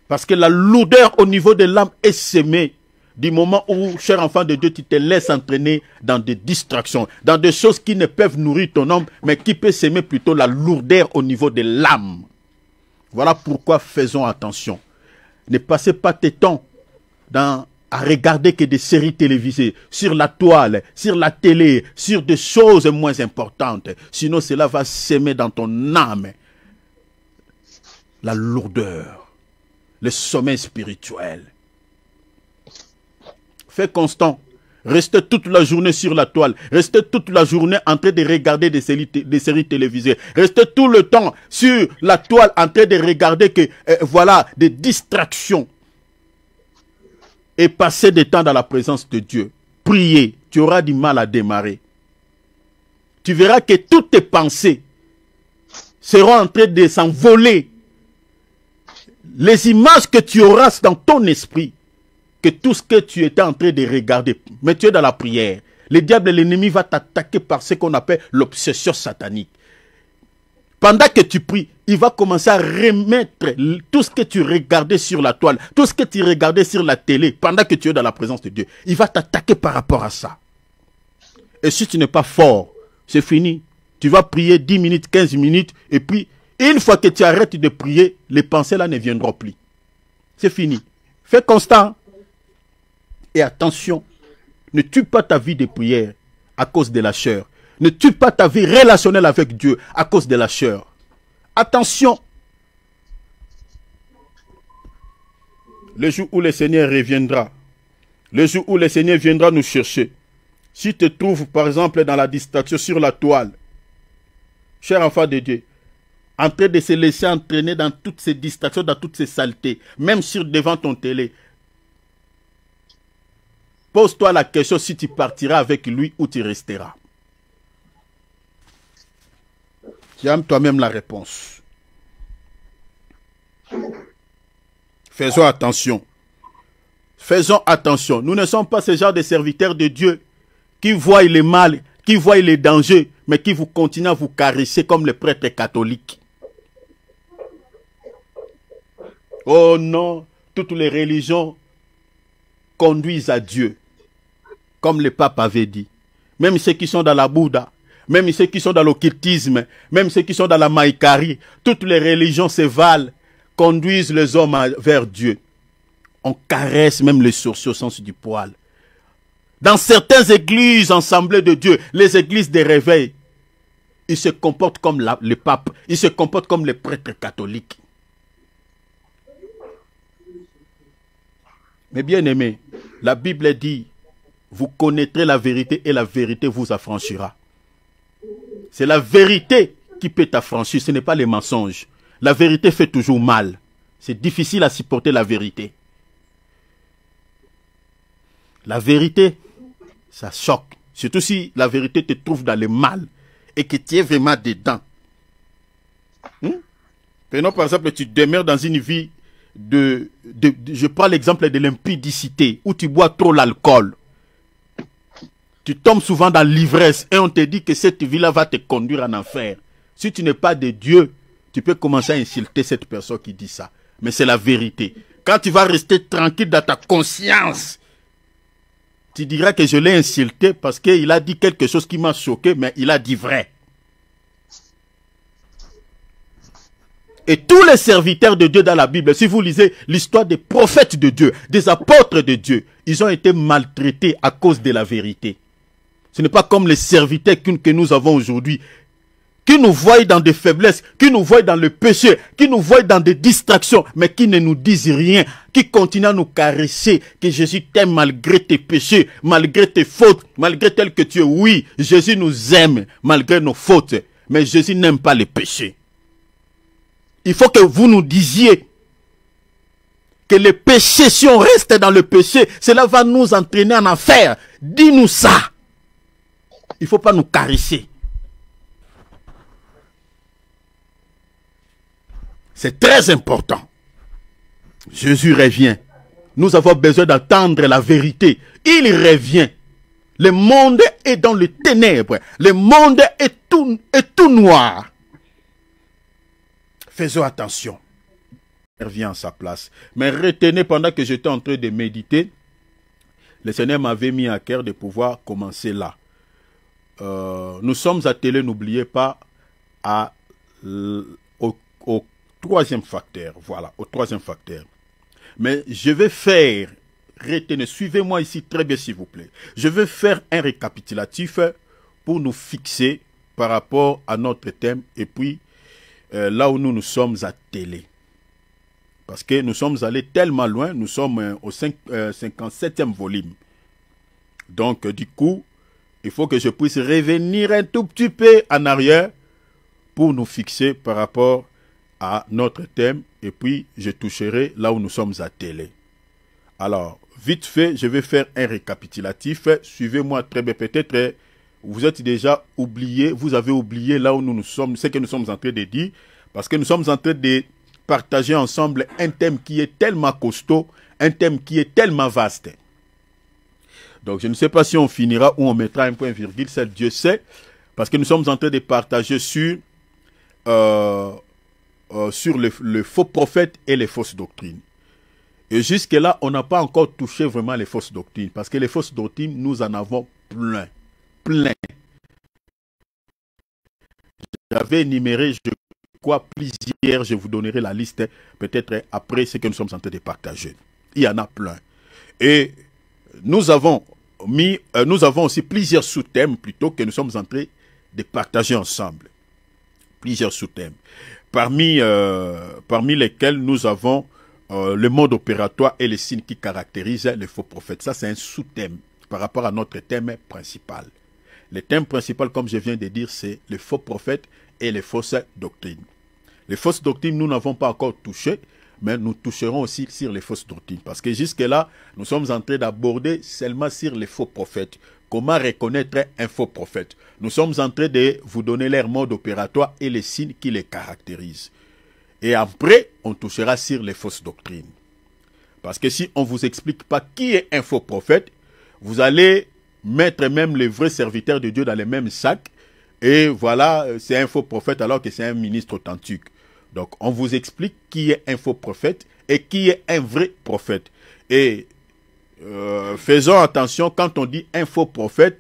Speaker 1: Parce que la lourdeur au niveau de l'âme est sémée du moment où, cher enfant de Dieu, tu te laisses entraîner dans des distractions, dans des choses qui ne peuvent nourrir ton âme, mais qui peuvent s'aimer plutôt la lourdeur au niveau de l'âme. Voilà pourquoi faisons attention. Ne passez pas tes temps à regarder que des séries télévisées, sur la toile, sur la télé, sur des choses moins importantes. Sinon, cela va s'aimer dans ton âme la lourdeur, le sommeil spirituel. Fais constant. Restez toute la journée sur la toile. Restez toute la journée en train de regarder des séries télévisées. Restez tout le temps sur la toile en train de regarder voilà, des distractions. Et passez du temps dans la présence de Dieu. Priez. Tu auras du mal à démarrer. Tu verras que toutes tes pensées seront en train de s'envoler. Les images que tu auras dans ton esprit, que tout ce que tu étais en train de regarder, mais tu es dans la prière. Le diable et l'ennemi va t'attaquer par ce qu'on appelle l'obsession satanique. Pendant que tu pries, il va commencer à remettre tout ce que tu regardais sur la toile, tout ce que tu regardais sur la télé, pendant que tu es dans la présence de Dieu. Il va t'attaquer par rapport à ça. Et si tu n'es pas fort, c'est fini. Tu vas prier 10 minutes, 15 minutes, et puis, une fois que tu arrêtes de prier, les pensées là ne viendront plus. C'est fini. Fais constant. Et attention, ne tue pas ta vie de prière à cause de la chair. Ne tue pas ta vie relationnelle avec Dieu à cause de la chair. Attention. Le jour où le Seigneur reviendra, le jour où le Seigneur viendra nous chercher, si tu te trouves par exemple dans la distraction sur la toile, cher enfant de Dieu, en train de se laisser entraîner dans toutes ces distractions, dans toutes ces saletés, même devant ton télé, pose-toi la question si tu partiras avec lui ou tu resteras. Tu as toi-même la réponse. Faisons attention. Faisons attention. Nous ne sommes pas ce genre de serviteurs de Dieu qui voient le mal, qui voient les dangers, mais qui vous continuent à vous caresser comme les prêtres catholiques. Oh non, toutes les religions conduisent à Dieu, comme le pape avait dit. Même ceux qui sont dans la Bouddha, même ceux qui sont dans l'occultisme, même ceux qui sont dans la Maïkari, toutes les religions se valent, conduisent les hommes vers Dieu. On caresse même les sourcils au sens du poil. Dans certaines églises ensemblées de Dieu, les églises de réveil, ils se comportent comme le pape, ils se comportent comme les prêtres catholiques. Mais bien aimés, la Bible dit, vous connaîtrez la vérité et la vérité vous affranchira. C'est la vérité qui peut t'affranchir, ce n'est pas les mensonges. La vérité fait toujours mal. C'est difficile à supporter la vérité. La vérité, ça choque. Surtout si la vérité te trouve dans le mal et que tu es vraiment dedans. Prenons par exemple, tu demeures dans une vie je prends l'exemple de l'impudicité, où tu bois trop l'alcool. Tu tombes souvent dans l'ivresse et on te dit que cette vie-là va te conduire en enfer. Si tu n'es pas de Dieu, tu peux commencer à insulter cette personne qui dit ça. Mais c'est la vérité. Quand tu vas rester tranquille dans ta conscience, tu diras que je l'ai insulté parce qu'il a dit quelque chose qui m'a choqué, mais il a dit vrai. Et tous les serviteurs de Dieu dans la Bible, si vous lisez l'histoire des prophètes de Dieu, des apôtres de Dieu, ils ont été maltraités à cause de la vérité. Ce n'est pas comme les serviteurs que nous avons aujourd'hui, qui nous voient dans des faiblesses, qui nous voient dans le péché, qui nous voient dans des distractions, mais qui ne nous disent rien, qui continuent à nous caresser, que Jésus t'aime malgré tes péchés, malgré tes fautes, malgré tel que tu es. Oui, Jésus nous aime malgré nos fautes, mais Jésus n'aime pas les péchés. Il faut que vous nous disiez que le péché, si on reste dans le péché, cela va nous entraîner en enfer. Dis-nous ça. Il ne faut pas nous caresser. C'est très important. Jésus revient. Nous avons besoin d'entendre la vérité. Il revient. Le monde est dans les ténèbres. Le monde est tout noir. Faisons attention. Il revient à sa place. Mais retenez, pendant que j'étais en train de méditer, le Seigneur m'avait mis à cœur de pouvoir commencer là. Nous sommes attelés, n'oubliez pas, au troisième facteur. Voilà, au troisième facteur. Mais je vais faire, retenez, suivez-moi ici très bien s'il vous plaît. Je vais faire un récapitulatif pour nous fixer par rapport à notre thème et puis là où nous nous sommes attelés. Parce que nous sommes allés tellement loin, nous sommes au 57e volume. Donc du coup, il faut que je puisse revenir un tout petit peu en arrière pour nous fixer par rapport à notre thème et puis je toucherai là où nous sommes attelés. Alors, vite fait, je vais faire un récapitulatif. Suivez-moi très bien. Peut-être vous êtes déjà oublié, vous avez oublié là où nous sommes, ce que nous sommes en train de dire, parce que nous sommes en train de partager ensemble un thème qui est tellement costaud, un thème qui est tellement vaste. Donc, je ne sais pas si on finira ou on mettra un point virgule, seul Dieu sait, parce que nous sommes en train de partager sur le faux prophète et les fausses doctrines. Et jusque-là, on n'a pas encore touché vraiment les fausses doctrines, parce que les fausses doctrines, nous en avons plein. J'avais énuméré, je crois, plusieurs, je vous donnerai la liste, peut-être après ce que nous sommes en train de partager. Il y en a plein. Et nous avons aussi plusieurs sous-thèmes, plutôt, que nous sommes en train de partager ensemble. Plusieurs sous-thèmes. Parmi lesquels nous avons le mode opératoire et les signes qui caractérisent les faux prophètes. Ça, c'est un sous-thème par rapport à notre thème principal. Le thème principal, comme je viens de dire, c'est les faux prophètes et les fausses doctrines. Les fausses doctrines, nous n'avons pas encore touché, mais nous toucherons aussi sur les fausses doctrines. Parce que jusque-là, nous sommes en train d'aborder seulement sur les faux prophètes. Comment reconnaître un faux prophète? Nous sommes en train de vous donner leur mode opératoire et les signes qui les caractérisent. Et après, on touchera sur les fausses doctrines. Parce que si on ne vous explique pas qui est un faux prophète, vous allez mettre même les vrais serviteurs de Dieu dans les mêmes sacs. Et voilà, c'est un faux prophète alors que c'est un ministre authentique. Donc, on vous explique qui est un faux prophète et qui est un vrai prophète. Et faisons attention, quand on dit un faux prophète,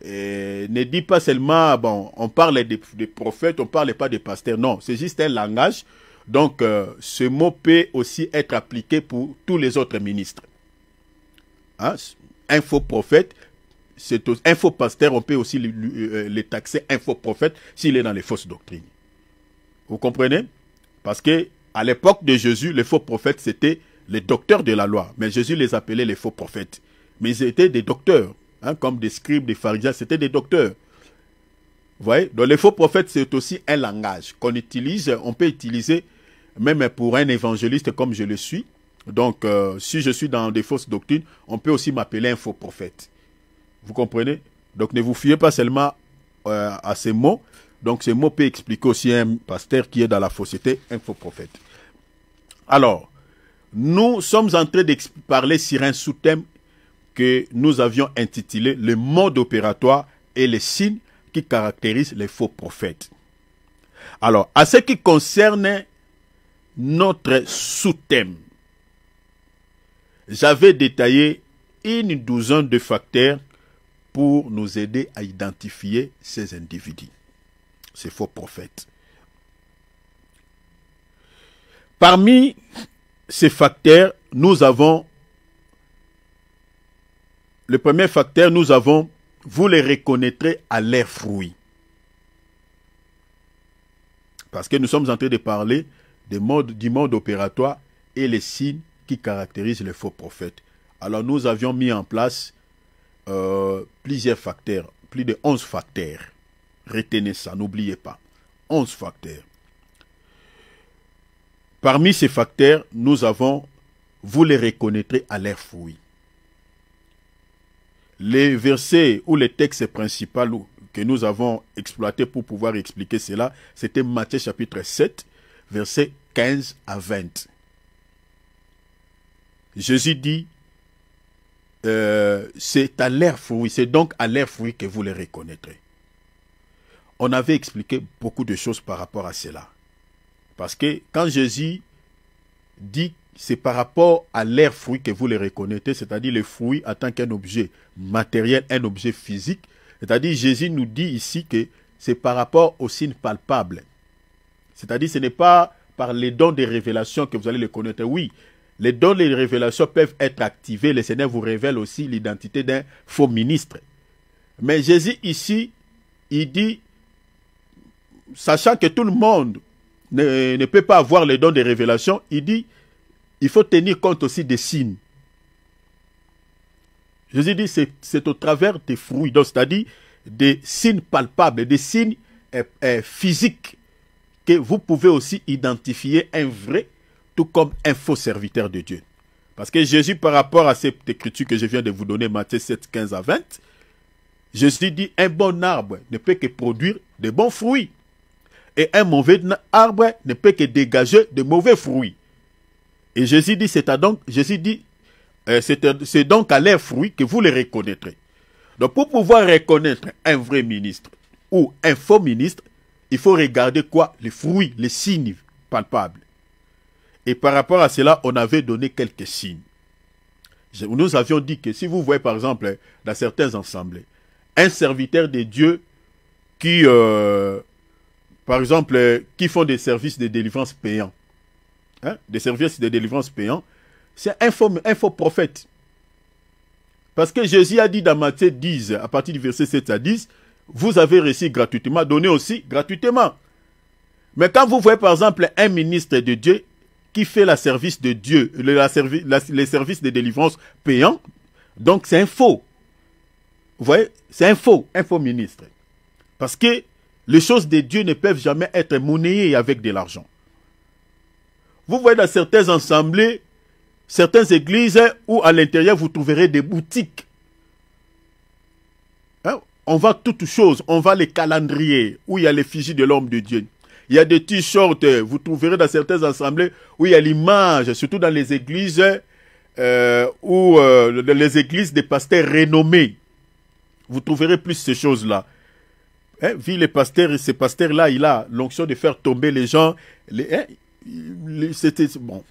Speaker 1: ne dit pas seulement, bon, on parle des prophètes, on ne parle pas des pasteurs. Non, c'est juste un langage. Donc, ce mot peut aussi être appliqué pour tous les autres ministres. Hein? Un faux prophète, un faux pasteur, on peut aussi le taxer un faux prophète s'il est dans les fausses doctrines. Vous comprenez? Parce que à l'époque de Jésus, les faux prophètes, c'était les docteurs de la loi. Mais Jésus les appelait les faux prophètes. Mais ils étaient des docteurs, hein, comme des scribes, des pharisiens, c'était des docteurs. Vous voyez? Donc les faux prophètes, c'est aussi un langage qu'on utilise, on peut utiliser même pour un évangéliste comme je le suis. Donc, si je suis dans des fausses doctrines, on peut aussi m'appeler un faux prophète. Vous comprenez? Donc, ne vous fiez pas seulement à ces mots. Donc, ces mots peuvent expliquer aussi un pasteur qui est dans la fausseté, un faux prophète. Alors, nous sommes en train de parler sur un sous-thème que nous avions intitulé « Le mode opératoire et les signes qui caractérisent les faux prophètes ». Alors, à ce qui concerne notre sous-thème, j'avais détaillé une douzaine de facteurs pour nous aider à identifier ces individus, ces faux prophètes. Parmi ces facteurs, nous avons, le premier facteur, nous avons, vous les reconnaîtrez à leurs fruits. Parce que nous sommes en train de parler du mode opératoire et les signes qui caractérisent les faux prophètes. Alors nous avions mis en place plusieurs facteurs, plus de 11 facteurs. Retenez ça, n'oubliez pas. 11 facteurs. Parmi ces facteurs, nous avons, vous les reconnaîtrez à leurs fruits. Les versets ou les textes principaux que nous avons exploités pour pouvoir expliquer cela, c'était Matthieu chapitre 7, versets 15 à 20. Jésus dit, c'est à leurs fruits, c'est donc à leurs fruits que vous les reconnaîtrez. On avait expliqué beaucoup de choses par rapport à cela. Parce que quand Jésus dit c'est par rapport à leurs fruits que vous les reconnaîtrez, c'est-à-dire les fruits en tant qu'un objet matériel, un objet physique, c'est-à-dire Jésus nous dit ici que c'est par rapport aux signes palpables. C'est-à-dire ce n'est pas par les dons de révélation que vous allez les connaître. Oui, les dons de révélation peuvent être activés. Le Seigneur vous révèle aussi l'identité d'un faux ministre. Mais Jésus ici, il dit, sachant que tout le monde ne peut pas avoir les dons de révélation, il dit, il faut tenir compte aussi des signes. Jésus dit, c'est au travers des fruits, c'est-à-dire des signes palpables, des signes physiques, que vous pouvez aussi identifier un vrai, tout comme un faux serviteur de Dieu. Parce que Jésus, par rapport à cette écriture que je viens de vous donner, Matthieu 7, 15 à 20, Jésus dit, un bon arbre ne peut que produire de bons fruits. Et un mauvais arbre ne peut que dégager de mauvais fruits. Et Jésus dit, c'est donc à leurs fruits que vous les reconnaîtrez. Donc pour pouvoir reconnaître un vrai ministre ou un faux ministre, il faut regarder quoi? Les fruits, les signes palpables. Et par rapport à cela, on avait donné quelques signes. Nous avions dit que si vous voyez par exemple dans certains assemblées, un serviteur de Dieu qui, par exemple, qui font des services de délivrance payants, des services de délivrance payants, c'est un faux prophète. Parce que Jésus a dit dans Matthieu 10, à partir du verset 7 à 10, vous avez reçu gratuitement, donné aussi gratuitement. Mais quand vous voyez par exemple un ministre de Dieu qui fait le service de Dieu, les services de délivrance payants, donc c'est un faux. Vous voyez, c'est un faux ministre. Parce que les choses de Dieu ne peuvent jamais être monnayées avec de l'argent. Vous voyez dans certaines assemblées, certaines églises où à l'intérieur vous trouverez des boutiques. On vend toutes choses, on vend les calendriers où il y a l'effigie de l'homme de Dieu. Il y a des t-shirts, vous trouverez dans certaines assemblées où il y a l'image, surtout dans les églises les églises des pasteurs renommés. Vous trouverez plus ces choses-là. Vu les pasteurs, ces pasteurs-là, il a l'onction de faire tomber les gens.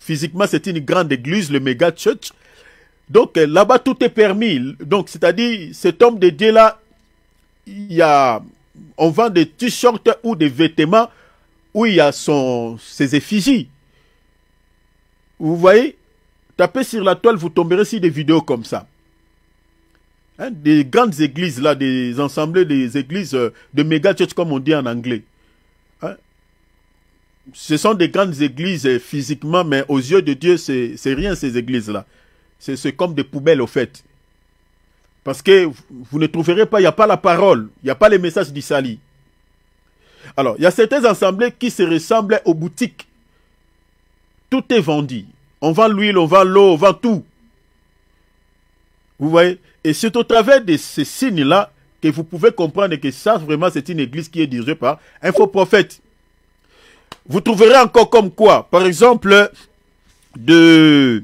Speaker 1: Physiquement, c'est une grande église, le méga church. Donc là-bas, tout est permis. Donc, c'est-à-dire, cet homme de Dieu-là, on vend des t-shirts ou des vêtements où il y a ses effigies. Vous voyez, tapez sur la toile, vous tomberez sur des vidéos comme ça. Des grandes églises, là, des assemblées, des églises de méga church, comme on dit en anglais. Ce sont des grandes églises physiquement, mais aux yeux de Dieu, c'est rien ces églises-là. C'est comme des poubelles au fait. Parce que vous ne trouverez pas, il n'y a pas la parole, il n'y a pas les messages du salut. Alors, il y a certaines assemblées qui se ressemblent aux boutiques. Tout est vendu. On vend l'huile, on vend l'eau, on vend tout. Vous voyez? Et c'est au travers de ces signes-là que vous pouvez comprendre que ça, vraiment, c'est une église qui est dirigée par un faux prophète. Vous trouverez encore comme quoi? Par exemple, des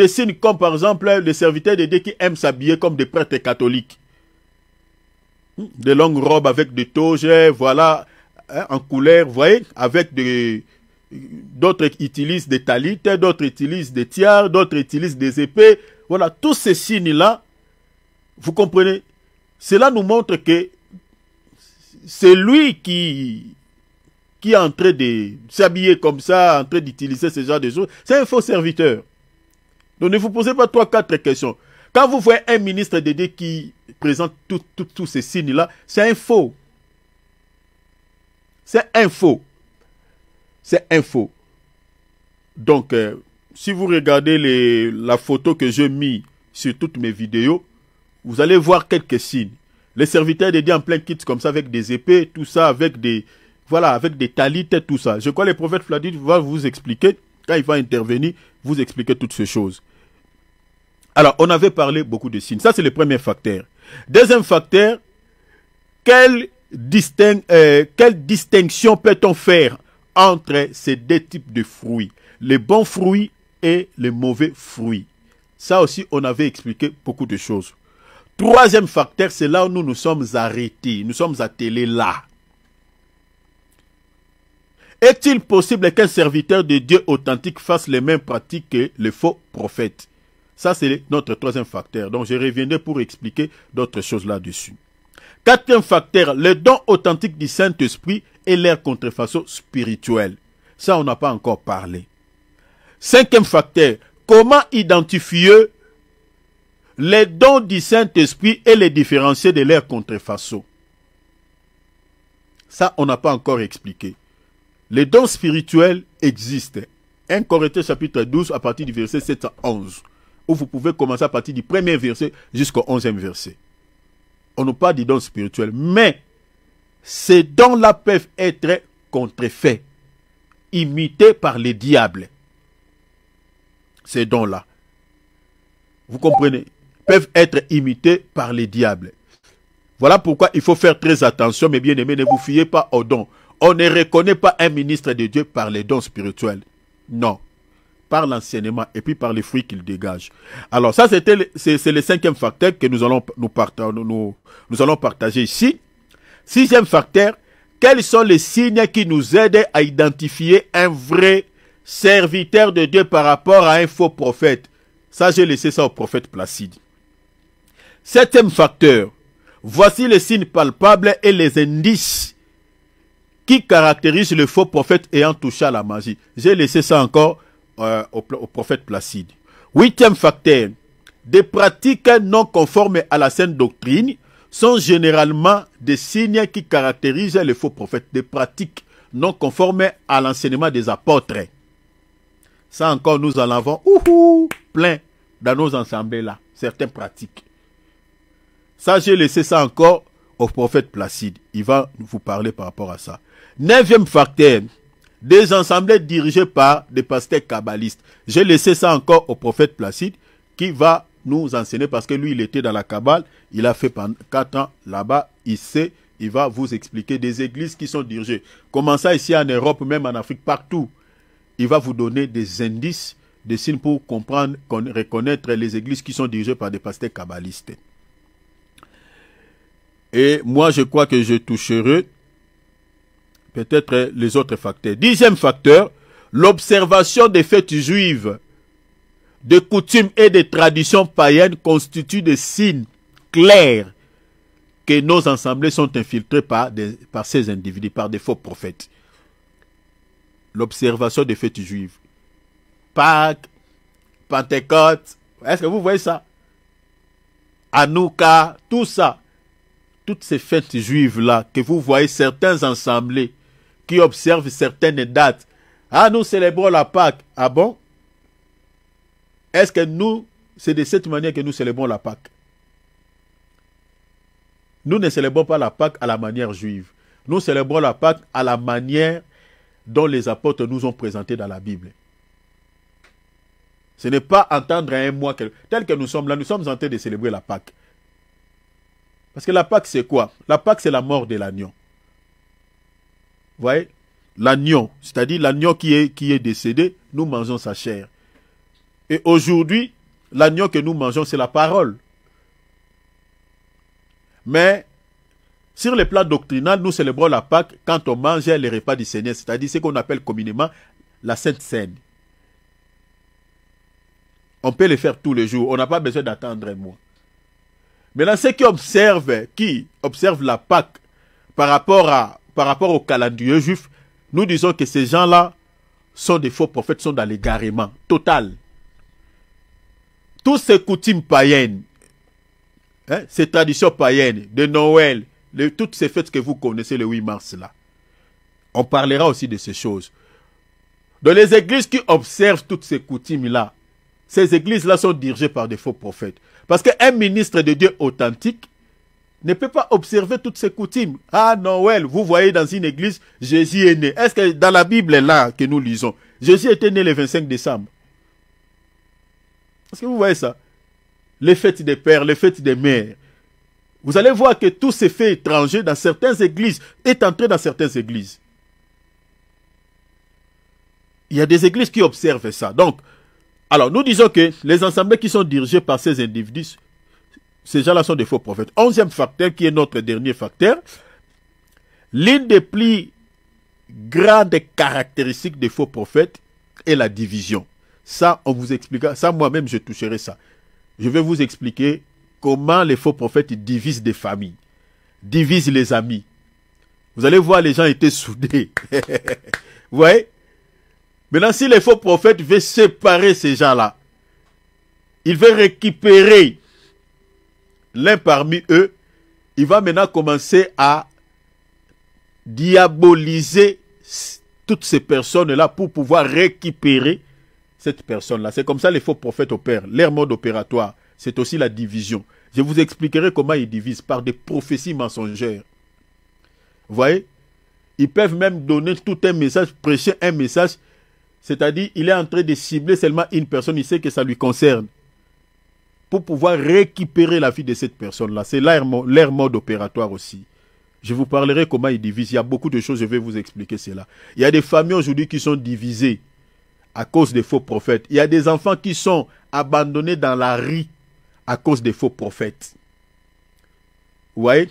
Speaker 1: signes comme par exemple des serviteurs de Dieu qui aiment s'habiller comme des prêtres catholiques. Des longues robes avec des toges, voilà, en couleur, vous voyez, avec d'autres utilisent des talites, d'autres utilisent des tiares, d'autres utilisent des épées. Voilà, tous ces signes-là, vous comprenez, cela nous montre que c'est lui qui est en train de s'habiller comme ça, en train d'utiliser ce genre de choses. C'est un faux serviteur. Donc ne vous posez pas 3-4 questions. Quand vous voyez un ministre de Dieu qui présente tous ces signes-là, c'est un faux. C'est un faux. C'est un faux. Donc, si vous regardez la photo que j'ai mis sur toutes mes vidéos, vous allez voir quelques signes. Les serviteurs de Dieu en plein kit comme ça, avec des épées, tout ça, avec des talites, tout ça. Je crois que le prophète Vladimir va vous expliquer, quand il va intervenir, vous expliquer toutes ces choses. Alors, on avait parlé beaucoup de signes. Ça, c'est le premier facteur. Deuxième facteur, quelle distinction peut-on faire entre ces deux types de fruits? Les bons fruits et les mauvais fruits. Ça aussi, on avait expliqué beaucoup de choses. Troisième facteur, c'est là où nous nous sommes arrêtés. Nous sommes attelés là. Est-il possible qu'un serviteur de Dieu authentique fasse les mêmes pratiques que les faux prophètes? Ça, c'est notre troisième facteur. Donc, je reviendrai pour expliquer d'autres choses là-dessus. Quatrième facteur, le don authentique du Saint-Esprit et leur contrefaçon spirituelle. Ça, on n'a pas encore parlé. Cinquième facteur, comment identifier les dons du Saint-Esprit et les différencier de leur contrefaçon. Ça, on n'a pas encore expliqué. Les dons spirituels existent. 1 Corinthiens chapitre 12 à partir du verset 7 à 11. Où vous pouvez commencer à partir du premier verset jusqu'au 11e verset. On nous parle des dons spirituels. Mais ces dons-là peuvent être contrefaits, imités par les diables. Ces dons-là, vous comprenez, peuvent être imités par les diables. Voilà pourquoi il faut faire très attention, mes bien-aimés, ne vous fiez pas aux dons. On ne reconnaît pas un ministre de Dieu par les dons spirituels. Non. Par l'enseignement et puis par les fruits qu'il dégage. Alors ça, c'est le cinquième facteur que nous allons partager ici. Sixième facteur, quels sont les signes qui nous aident à identifier un vrai serviteur de Dieu par rapport à un faux prophète? Ça, j'ai laissé ça au prophète Placide. Septième facteur, voici les signes palpables et les indices qui caractérisent le faux prophète ayant touché à la magie. J'ai laissé ça encore au prophète Placide. Huitième facteur, des pratiques non conformes à la sainte doctrine sont généralement des signes qui caractérisent les faux prophètes. Des pratiques non conformes à l'enseignement des apôtres. Ça encore, nous en avons plein dans nos assemblées là, certaines pratiques. Ça, j'ai laissé ça encore au prophète Placide. Il va vous parler par rapport à ça. Neuvième facteur, des assemblées dirigées par des pasteurs kabbalistes. J'ai laissé ça encore au prophète Placide qui va nous enseigner parce que lui, il était dans la Kabbale. Il a fait pendant 4 ans là-bas. Il sait, il va vous expliquer des églises qui sont dirigées. Comment ça ici en Europe, même en Afrique, partout. Il va vous donner des indices, des signes pour comprendre, reconnaître les églises qui sont dirigées par des pasteurs kabbalistes. Et moi, je crois que je toucherai peut-être les autres facteurs. Dixième facteur, l'observation des fêtes juives, de coutumes et de traditions païennes constitue des signes clairs que nos assemblées sont infiltrées par ces individus, par des faux prophètes. L'observation des fêtes juives. Pâques, Pentecôte, est-ce que vous voyez ça? Hanouka, tout ça. Toutes ces fêtes juives-là, que vous voyez certains assemblées qui observent certaines dates. Ah, nous célébrons la Pâque. Ah bon? Est-ce que nous, c'est de cette manière que nous célébrons la Pâque? Nous ne célébrons pas la Pâque à la manière juive. Nous célébrons la Pâque à la manière dont les apôtres nous ont présenté dans la Bible. Ce n'est pas entendre un mois tel que nous sommes là, nous sommes en train de célébrer la Pâque. Parce que la Pâque, c'est quoi? La Pâque, c'est la mort de l'agneau. Vous voyez? L'agneau, c'est-à-dire l'agneau qui est décédé, nous mangeons sa chair. Et aujourd'hui, l'agneau que nous mangeons, c'est la parole. Mais, sur le plan doctrinal, nous célébrons la Pâque quand on mange les repas du Seigneur, c'est-à-dire ce qu'on appelle communément la Sainte Seine. On peut le faire tous les jours, on n'a pas besoin d'attendre un mois. Maintenant, ceux qui observent la Pâque par rapport au calendrier juif, nous disons que ces gens-là sont des faux prophètes, sont dans l'égarement total. Toutes ces coutumes païennes, ces traditions païennes de Noël, toutes ces fêtes que vous connaissez le 8 mars là, on parlera aussi de ces choses. Dans les églises qui observent toutes ces coutumes-là, ces églises-là sont dirigées par des faux prophètes. Parce qu'un ministre de Dieu authentique ne peut pas observer toutes ces coutumes. Ah, Noël, vous voyez dans une église, Jésus est né. Est-ce que dans la Bible là que nous lisons, Jésus était né le 25 décembre? Est-ce que vous voyez ça? Les fêtes des pères, les fêtes des mères. Vous allez voir que tous ces faits étrangers dans certaines églises est entré dans certaines églises. Il y a des églises qui observent ça. Donc, alors, nous disons que les assemblées qui sont dirigées par ces individus, ces gens-là sont des faux prophètes. 11e facteur, qui est notre dernier facteur, l'une des plus grandes caractéristiques des faux prophètes est la division. Ça, on vous expliquera. Ça, moi-même, je toucherai ça. Je vais vous expliquer comment les faux prophètes divisent des familles. divise les amis. Vous allez voir, les gens étaient soudés. Vous voyez? Maintenant, si les faux prophètes veulent séparer ces gens-là, il veut récupérer l'un parmi eux, il va maintenant commencer à diaboliser toutes ces personnes-là pour pouvoir récupérer cette personne-là. C'est comme ça les faux prophètes opèrent. Leur mode opératoire, c'est aussi la division. Je vous expliquerai comment ils divisent par des prophéties mensongères. Vous voyez? Ils peuvent même donner tout un message, prêcher un message, c'est-à-dire il est en train de cibler seulement une personne, il sait que ça lui concerne, pour pouvoir récupérer la vie de cette personne-là. C'est leur mode opératoire aussi. Je vous parlerai comment ils divisent. Il y a beaucoup de choses, je vais vous expliquer cela. Il y a des familles aujourd'hui qui sont divisées à cause des faux prophètes. Il y a des enfants qui sont abandonnés dans la rue à cause des faux prophètes. Vous voyez?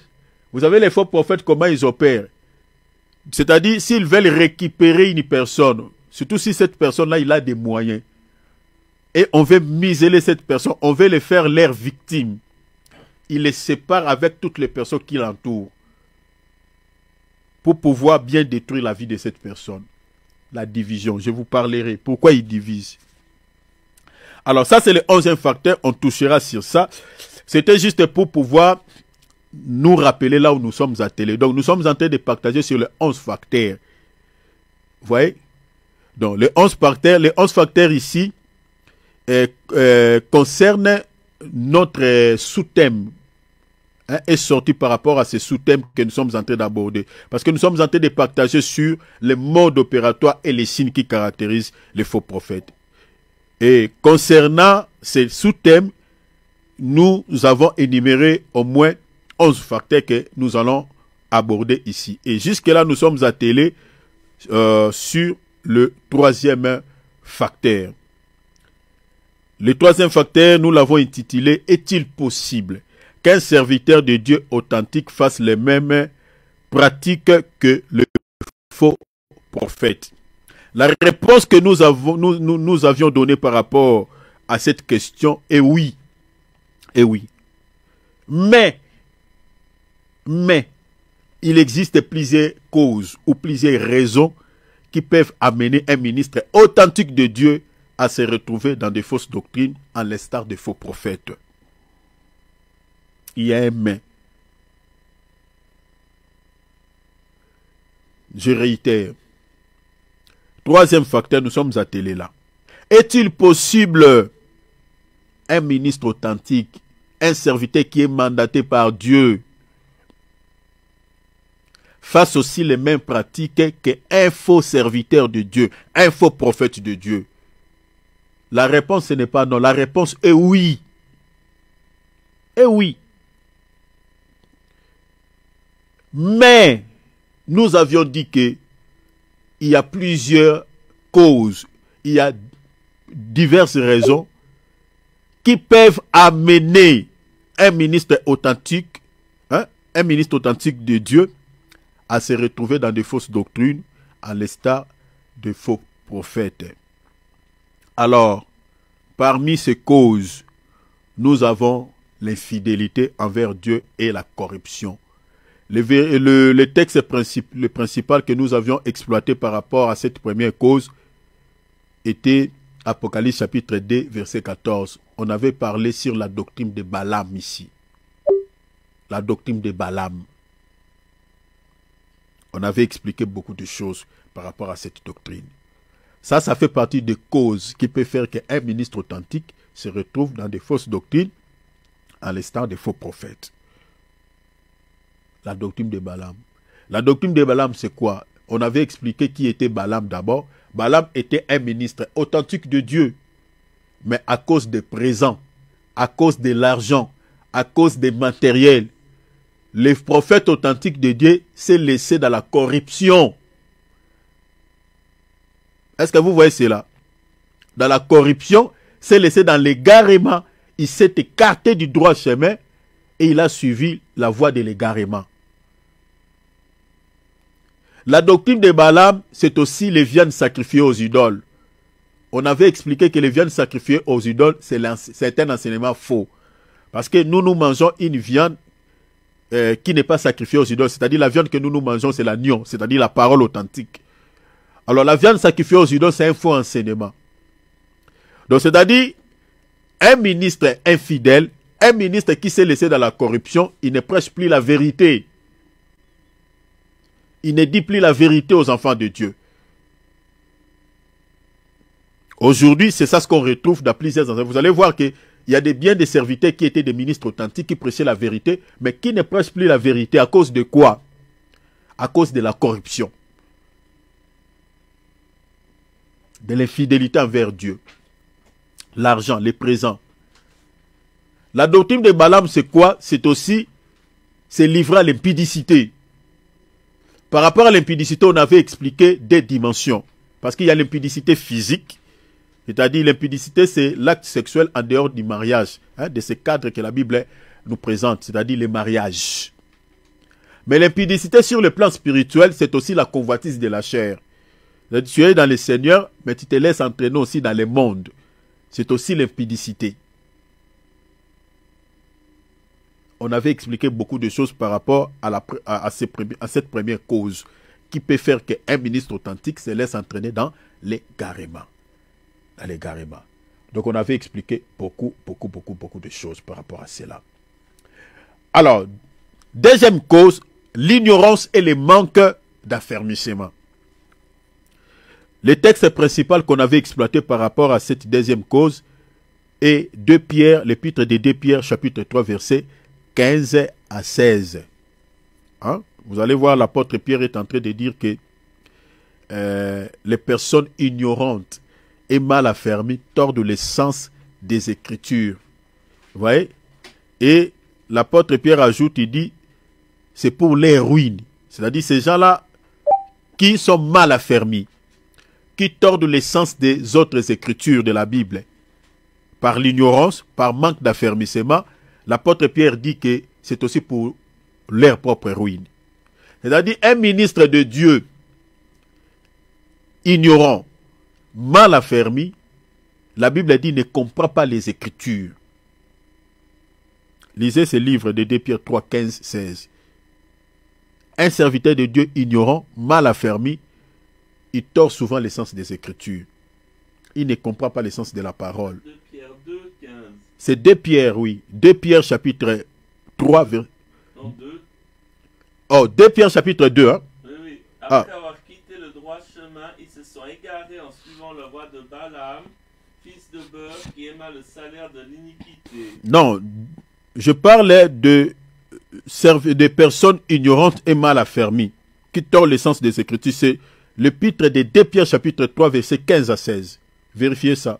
Speaker 1: Vous savez les faux prophètes, comment ils opèrent? C'est-à-dire, s'ils veulent récupérer une personne, surtout si cette personne-là, il a des moyens, et on veut museler cette personne, on veut les faire leur victime, il les sépare avec toutes les personnes qui l'entourent pour pouvoir bien détruire la vie de cette personne. La division, je vous parlerai. Pourquoi ils divisent? Alors ça, c'est le 11e facteur, on touchera sur ça. C'était juste pour pouvoir nous rappeler là où nous sommes attelés. Donc nous sommes en train de partager sur les 11 facteurs. Vous voyez? Donc les 11 facteurs ici concernent notre sous-thème. Est sorti par rapport à ces sous-thèmes que nous sommes en train d'aborder. Parce que nous sommes en train de partager sur les modes opératoires et les signes qui caractérisent les faux prophètes. Et concernant ces sous-thèmes, nous avons énuméré au moins 11 facteurs que nous allons aborder ici. Et jusque-là, nous sommes attelés sur le 3e facteur. Le 3e facteur, nous l'avons intitulé « Est-il possible qu'un serviteur de Dieu authentique fasse les mêmes pratiques que le faux prophète ?» La réponse que nous avions donnée par rapport à cette question est oui. Et oui. Mais, il existe plusieurs causes ou plusieurs raisons qui peuvent amener un ministre authentique de Dieu à se retrouver dans des fausses doctrines, en l'instar des faux prophètes. Il y a un mais. Je réitère. 3e facteur, nous sommes attelés là. Est-il possible un ministre authentique, un serviteur qui est mandaté par Dieu, fasse aussi les mêmes pratiques qu'un faux serviteur de Dieu, un faux prophète de Dieu? La réponse, ce n'est pas non. La réponse est oui. Et oui. Mais, nous avions dit que il y a plusieurs causes, il y a diverses raisons qui peuvent amener un ministre authentique de Dieu à se retrouver dans de fausses doctrines, à l'instar de faux prophètes. Alors, parmi ces causes, nous avons l'infidélité envers Dieu et la corruption. Le texte le principal que nous avions exploité par rapport à cette première cause était Apocalypse chapitre 2, verset 14. On avait parlé sur la doctrine de Balaam ici. La doctrine de Balaam. On avait expliqué beaucoup de choses par rapport à cette doctrine. Ça fait partie des causes qui peuvent faire qu'un ministre authentique se retrouve dans des fausses doctrines, à l'instar des faux prophètes. La doctrine de Balaam. La doctrine de Balaam, c'est quoi? On avait expliqué qui était Balaam d'abord. Balaam était un ministre authentique de Dieu. Mais à cause des présents, à cause de l'argent, à cause des matériels, les prophètes authentiques de Dieu s'est laissé dans la corruption. Est-ce que vous voyez cela? Dans la corruption, s'est laissé dans l'égarement. Il s'est écarté du droit chemin et il a suivi la voie de l'égarement. La doctrine de Balaam, c'est aussi les viandes sacrifiées aux idoles. On avait expliqué que les viandes sacrifiées aux idoles, c'est un enseignement faux. Parce que nous mangeons une viande qui n'est pas sacrifiée aux idoles, c'est-à-dire la viande que nous mangeons, c'est l'agneau, c'est-à-dire la parole authentique. Alors la viande sacrifiée aux idoles, c'est un faux enseignement. Donc c'est-à-dire, un ministre infidèle, un ministre qui s'est laissé dans la corruption, il ne prêche plus la vérité. Il ne dit plus la vérité aux enfants de Dieu. Aujourd'hui, c'est ça ce qu'on retrouve dans plusieurs endroits. Vous allez voir qu'il y a bien des serviteurs qui étaient des ministres authentiques, qui prêchaient la vérité, mais qui ne prêchent plus la vérité. À cause de quoi? À cause de la corruption. De l'infidélité envers Dieu. L'argent, les présents. La doctrine de Balaam, c'est quoi? C'est aussi, c'est livré à l'impudicité. Par rapport à l'impudicité, on avait expliqué des dimensions. Parce qu'il y a l'impudicité physique, c'est-à-dire l'impudicité, c'est l'acte sexuel en dehors du mariage, de ces cadres que la Bible nous présente, c'est-à-dire les mariages. Mais l'impudicité sur le plan spirituel, c'est aussi la convoitise de la chair. Tu es dans le Seigneur, mais tu te laisses entraîner aussi dans le monde. C'est aussi l'impudicité. On avait expliqué beaucoup de choses par rapport à cette première cause qui peut faire qu'un ministre authentique se laisse entraîner dans l'égarement. Donc on avait expliqué beaucoup de choses par rapport à cela. Alors, deuxième cause, l'ignorance et le manque d'affermissement. Le texte principal qu'on avait exploité par rapport à cette deuxième cause est 2 Pierre, l'épître de 2 Pierre, chapitre 3, versets 15 à 16. Hein? Vous allez voir, l'apôtre Pierre est en train de dire que les personnes ignorantes et mal affermies tordent le sens des Écritures. Vous voyez? Et l'apôtre Pierre ajoute, il dit, c'est pour les ruines. C'est-à-dire ces gens-là qui sont mal affermis, qui tordent le sens des autres Écritures de la Bible. Par l'ignorance, par manque d'affermissement, l'apôtre Pierre dit que c'est aussi pour leur propre ruine. C'est-à-dire un ministre de Dieu ignorant, mal affermi, la Bible dit ne comprend pas les Écritures. Lisez ce livre de 2 Pierre 3, 15, 16. Un serviteur de Dieu ignorant, mal affermi, il tord souvent le sens des Écritures. Il ne comprend pas le sens de la parole.
Speaker 2: 2 Pierre 2, 15.
Speaker 1: C'est 2 Pierre, oui. 2 Pierre chapitre 3.
Speaker 2: Non, 2.
Speaker 1: Oh, 2 Pierre chapitre 2. Hein?
Speaker 2: Oui. Après avoir quitté le droit chemin, ils se sont égarés en suivant la voie de Balaam, fils de Beor, qui aima le salaire de l'iniquité.
Speaker 1: Non, je parlais de personnes ignorantes et mal affermies, qui tordent le sens des Écritures. C'est l'épître de 2 Pierre chapitre 3, versets 15 à 16. Vérifiez ça.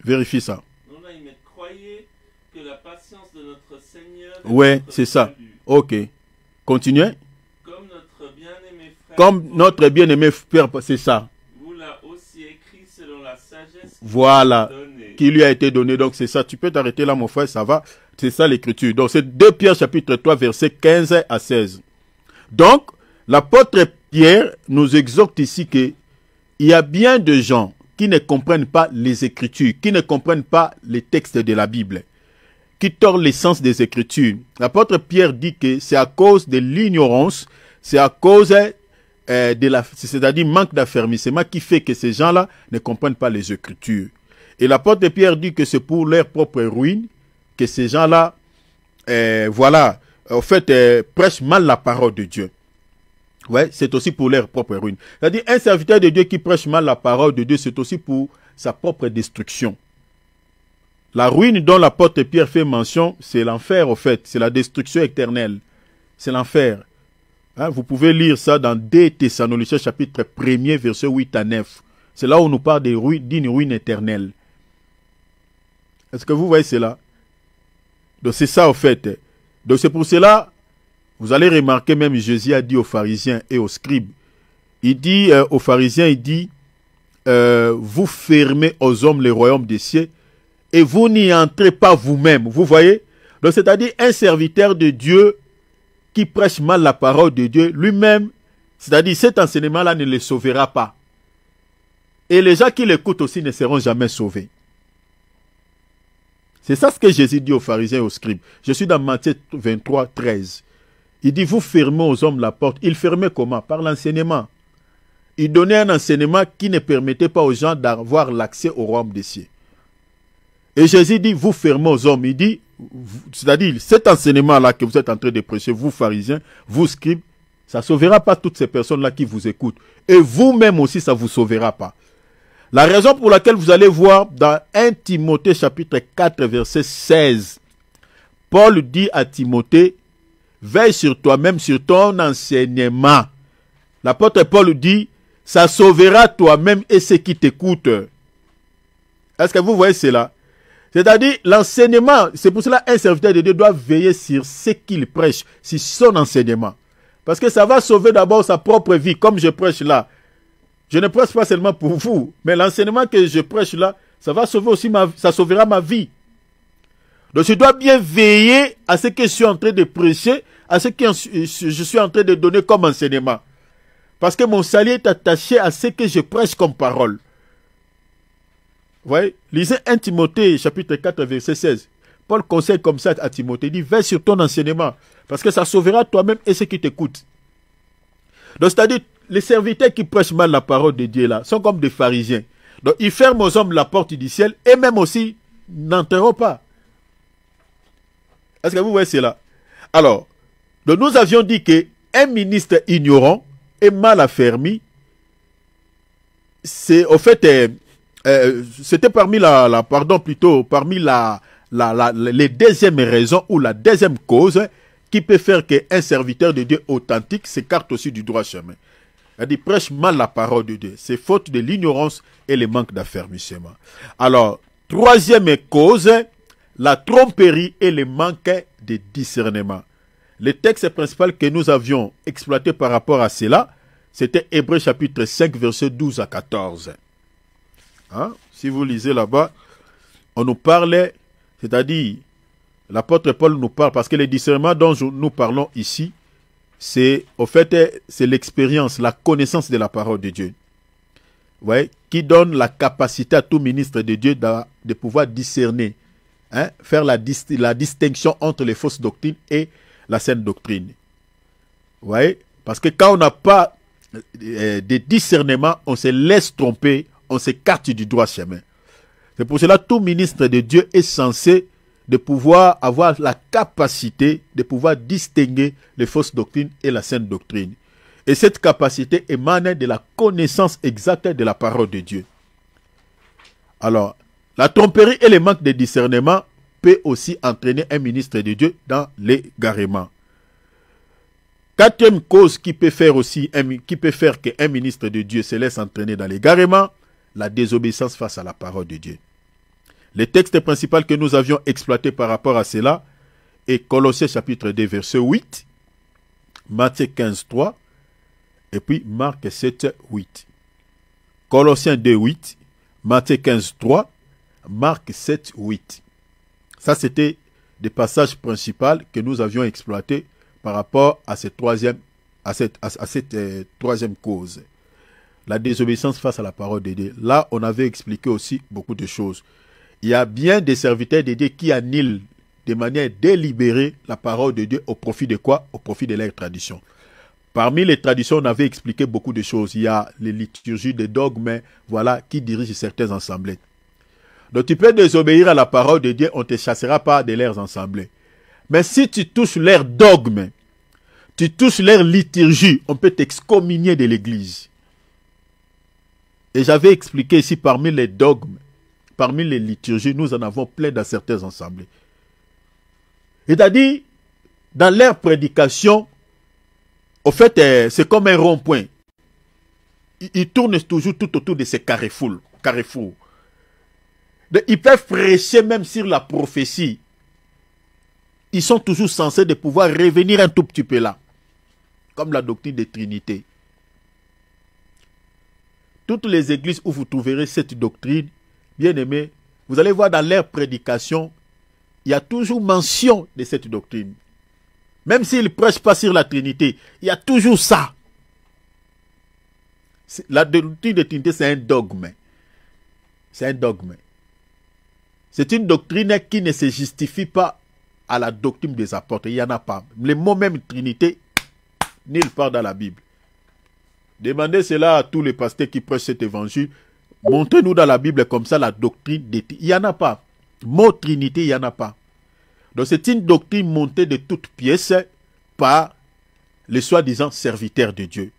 Speaker 1: Vérifiez ça.
Speaker 2: Non, là, il me croyait que la patience de notre Seigneur...
Speaker 1: Ouais, c'est ça. Ok. Continuez.
Speaker 2: Comme notre bien-aimé frère...
Speaker 1: Comme notre bien-aimé frère, c'est ça.
Speaker 2: Vous l'a aussi écrit selon la sagesse
Speaker 1: voilà, qui lui a été donnée. Donc c'est ça. Tu peux t'arrêter là, mon frère, ça va. C'est ça l'écriture. Donc c'est 2 Pierre chapitre 3, versets 15 à 16. Donc, l'apôtre Pierre nous exhorte ici qu'il y a bien de gens qui ne comprennent pas les Écritures, qui ne comprennent pas les textes de la Bible, qui tordent le sens des Écritures. L'apôtre Pierre dit que c'est à cause de l'ignorance, c'est à cause c'est-à-dire manque d'affermissement qui fait que ces gens-là ne comprennent pas les Écritures. Et l'apôtre Pierre dit que c'est pour leur propre ruine que ces gens-là, en fait, prêchent mal la parole de Dieu. Ouais, c'est aussi pour leur propre ruine. C'est-à-dire, un serviteur de Dieu qui prêche mal la parole de Dieu, c'est aussi pour sa propre destruction. La ruine dont l'apôtre Pierre fait mention, c'est l'enfer, en fait. C'est la destruction éternelle. C'est l'enfer. Hein, vous pouvez lire ça dans 2 Thessaloniciens, chapitre 1er, versets 8 à 9. C'est là où on nous parle d'une ruine éternelle. Est-ce que vous voyez cela? Donc, c'est ça, en fait. Donc, c'est pour cela... Vous allez remarquer, même Jésus a dit aux pharisiens et aux scribes, il dit aux pharisiens, il dit, vous fermez aux hommes le royaume des cieux et vous n'y entrez pas vous-même. Vous voyez? Donc c'est-à-dire un serviteur de Dieu qui prêche mal la parole de Dieu, lui-même, c'est-à-dire cet enseignement-là ne le sauvera pas. Et les gens qui l'écoutent aussi ne seront jamais sauvés. C'est ça ce que Jésus dit aux pharisiens et aux scribes. Je suis dans Matthieu 23, 13. Il dit, vous fermez aux hommes la porte. Il fermait comment? Par l'enseignement. Il donnait un enseignement qui ne permettait pas aux gens d'avoir l'accès au royaume des cieux. Et Jésus dit, vous fermez aux hommes. Il dit, c'est-à-dire, cet enseignement-là que vous êtes en train de prêcher, vous pharisiens, vous scribes, ça ne sauvera pas toutes ces personnes-là qui vous écoutent. Et vous-même aussi, ça ne vous sauvera pas. La raison pour laquelle vous allez voir dans 1 Timothée chapitre 4 verset 16, Paul dit à Timothée, veille sur toi-même, sur ton enseignement. L'apôtre Paul dit, ça sauvera toi-même et ceux qui t'écoutent. Est-ce que vous voyez cela? C'est-à-dire, l'enseignement, c'est pour cela qu'un serviteur de Dieu doit veiller sur ce qu'il prêche, sur son enseignement. Parce que ça va sauver d'abord sa propre vie, comme je prêche là. Je ne prêche pas seulement pour vous, mais l'enseignement que je prêche là, ça va sauver aussi ça sauvera ma vie. Donc je dois bien veiller à ce que je suis en train de prêcher, à ce que je suis en train de donner comme enseignement. Parce que mon salut est attaché à ce que je prêche comme parole. Vous voyez, lisez 1 Timothée chapitre 4 verset 16. Paul conseille comme ça à Timothée, il dit, veille sur ton enseignement, parce que ça sauvera toi-même et ceux qui t'écoutent. Donc c'est-à-dire, les serviteurs qui prêchent mal la parole de Dieu là, sont comme des pharisiens. Donc ils ferment aux hommes la porte du ciel et même aussi n'entreront pas. Est-ce que vous voyez cela? Alors, donc nous avions dit qu'un ministre ignorant et mal affermi, c'est au fait, c'était parmi les deuxièmes raisons ou la deuxième cause qui peut faire qu'un serviteur de Dieu authentique s'écarte aussi du droit chemin. Il prêche mal la parole de Dieu. C'est faute de l'ignorance et le manque d'affermissement. Alors, troisième cause, la tromperie et le manque de discernement. Le texte principal que nous avions exploité par rapport à cela, c'était Hébreux chapitre 5, versets 12 à 14. Hein? Si vous lisez là-bas, on nous parlait, c'est-à-dire, l'apôtre Paul nous parle, parce que le discernement dont nous parlons ici, c'est au fait, c'est l'expérience, la connaissance de la parole de Dieu. Ouais, qui donne la capacité à tout ministre de Dieu de pouvoir discerner, hein, faire la distinction entre les fausses doctrines et la saine doctrine. Ouais, parce que quand on n'a pas de discernement, on se laisse tromper, on s'écarte du droit chemin. C'est pour cela que tout ministre de Dieu est censé de pouvoir avoir la capacité de pouvoir distinguer les fausses doctrines et la saine doctrine. Et cette capacité émane de la connaissance exacte de la parole de Dieu. Alors, la tromperie et le manque de discernement peut aussi entraîner un ministre de Dieu dans l'égarement. Quatrième cause qui peut faire qu'un ministre de Dieu se laisse entraîner dans l'égarement, la désobéissance face à la parole de Dieu. Le texte principal que nous avions exploité par rapport à cela est Colossiens chapitre 2 verset 8, Matthieu 15, 3 et puis Marc 7, 8. Colossiens 2, 8, Matthieu 15, 3, Marc 7, 8. Ça, c'était des passages principaux que nous avions exploités par rapport à cette troisième cause. La désobéissance face à la parole de Dieu. Là, on avait expliqué aussi beaucoup de choses. Il y a bien des serviteurs de Dieu qui annulent de manière délibérée la parole de Dieu au profit de quoi? Au profit de leur tradition. Parmi les traditions, on avait expliqué beaucoup de choses. Il y a les liturgies, des dogmes, voilà, qui dirigent certains assemblées. Donc tu peux désobéir à la parole de Dieu, on ne te chassera pas de leurs assemblées. Mais si tu touches leurs dogmes, tu touches leur liturgie, on peut t'excommunier de l'église. Et j'avais expliqué ici, parmi les dogmes, parmi les liturgies, nous en avons plein dans certaines assemblées. C'est-à-dire, dans leur prédication, au fait, c'est comme un rond-point. Ils tournent toujours tout autour de ces carrefours. Ils peuvent prêcher même sur la prophétie. Ils sont toujours censés de pouvoir revenir un tout petit peu là. Comme la doctrine de Trinité. Toutes les églises où vous trouverez cette doctrine, bien aimé, vous allez voir dans leur prédication, il y a toujours mention de cette doctrine. Même s'ils ne prêchent pas sur la Trinité, il y a toujours ça. La doctrine de Trinité, c'est un dogme. C'est un dogme. C'est une doctrine qui ne se justifie pas à la doctrine des apôtres. Il n'y en a pas. Le mot même Trinité, nulle part dans la Bible. Demandez cela à tous les pasteurs qui prêchent cet évangile. Montrez-nous dans la Bible comme ça la doctrine des... Il n'y en a pas. Mot Trinité, il n'y en a pas. Donc c'est une doctrine montée de toutes pièces par les soi-disant serviteurs de Dieu.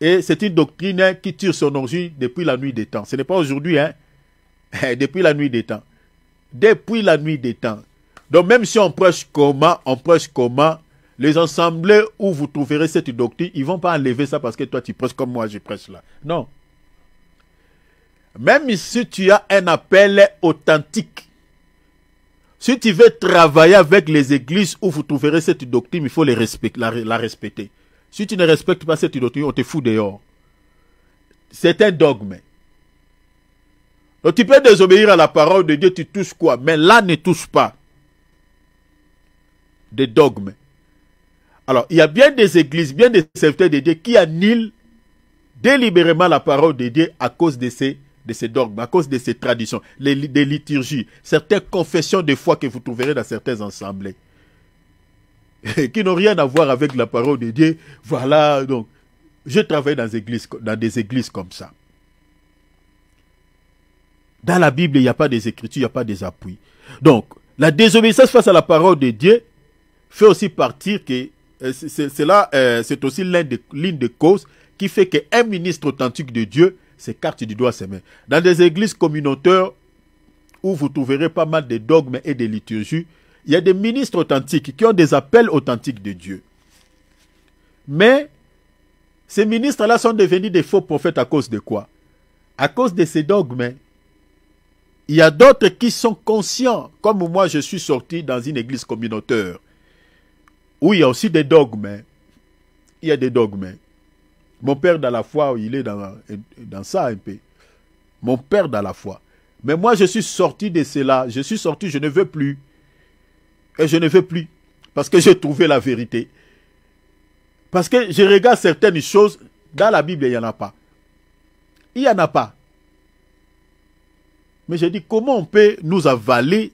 Speaker 1: Et c'est une doctrine qui tire son origine depuis la nuit des temps. Ce n'est pas aujourd'hui, hein. Depuis la nuit des temps. Depuis la nuit des temps. Donc même si on prêche comment, les assemblées où vous trouverez cette doctrine, ils ne vont pas enlever ça parce que toi tu prêches comme moi je prêche là. Non. Même si tu as un appel authentique, si tu veux travailler avec les églises où vous trouverez cette doctrine, il faut la respecter. Si tu ne respectes pas cette doctrine, on te fout dehors. C'est un dogme. Donc tu peux désobéir à la parole de Dieu, tu touches quoi? Mais là, ne touche pas. Des dogmes. Alors, il y a bien des églises, bien des serviteurs de Dieu qui annulent délibérément la parole de Dieu à cause de ces dogmes, à cause de ces traditions, des liturgies, certaines confessions de foi que vous trouverez dans certaines assemblées, qui n'ont rien à voir avec la parole de Dieu. Voilà, donc, je travaille dans des églises comme ça. Dans la Bible, il n'y a pas des écritures, il n'y a pas des appuis. Donc, la désobéissance face à la parole de Dieu fait aussi partir que c'est aussi l'une des causes qui fait qu'un ministre authentique de Dieu s'écarte du doigt ses mains. Dans des églises communautaires où vous trouverez pas mal de dogmes et de liturgies, il y a des ministres authentiques qui ont des appels authentiques de Dieu. Mais ces ministres-là sont devenus des faux prophètes à cause de quoi? À cause de ces dogmes. Il y a d'autres qui sont conscients, comme moi je suis sorti dans une église communautaire, où il y a aussi des dogmes. Il y a des dogmes. Mon père dans la foi, il est dans ça un peu. Mon père dans la foi. Mais moi je suis sorti de cela. Je suis sorti, je ne veux plus. Et je ne veux plus. Parce que j'ai trouvé la vérité. Parce que je regarde certaines choses, dans la Bible il n'y en a pas. Il n'y en a pas. Mais j'ai dit, comment on peut nous avaler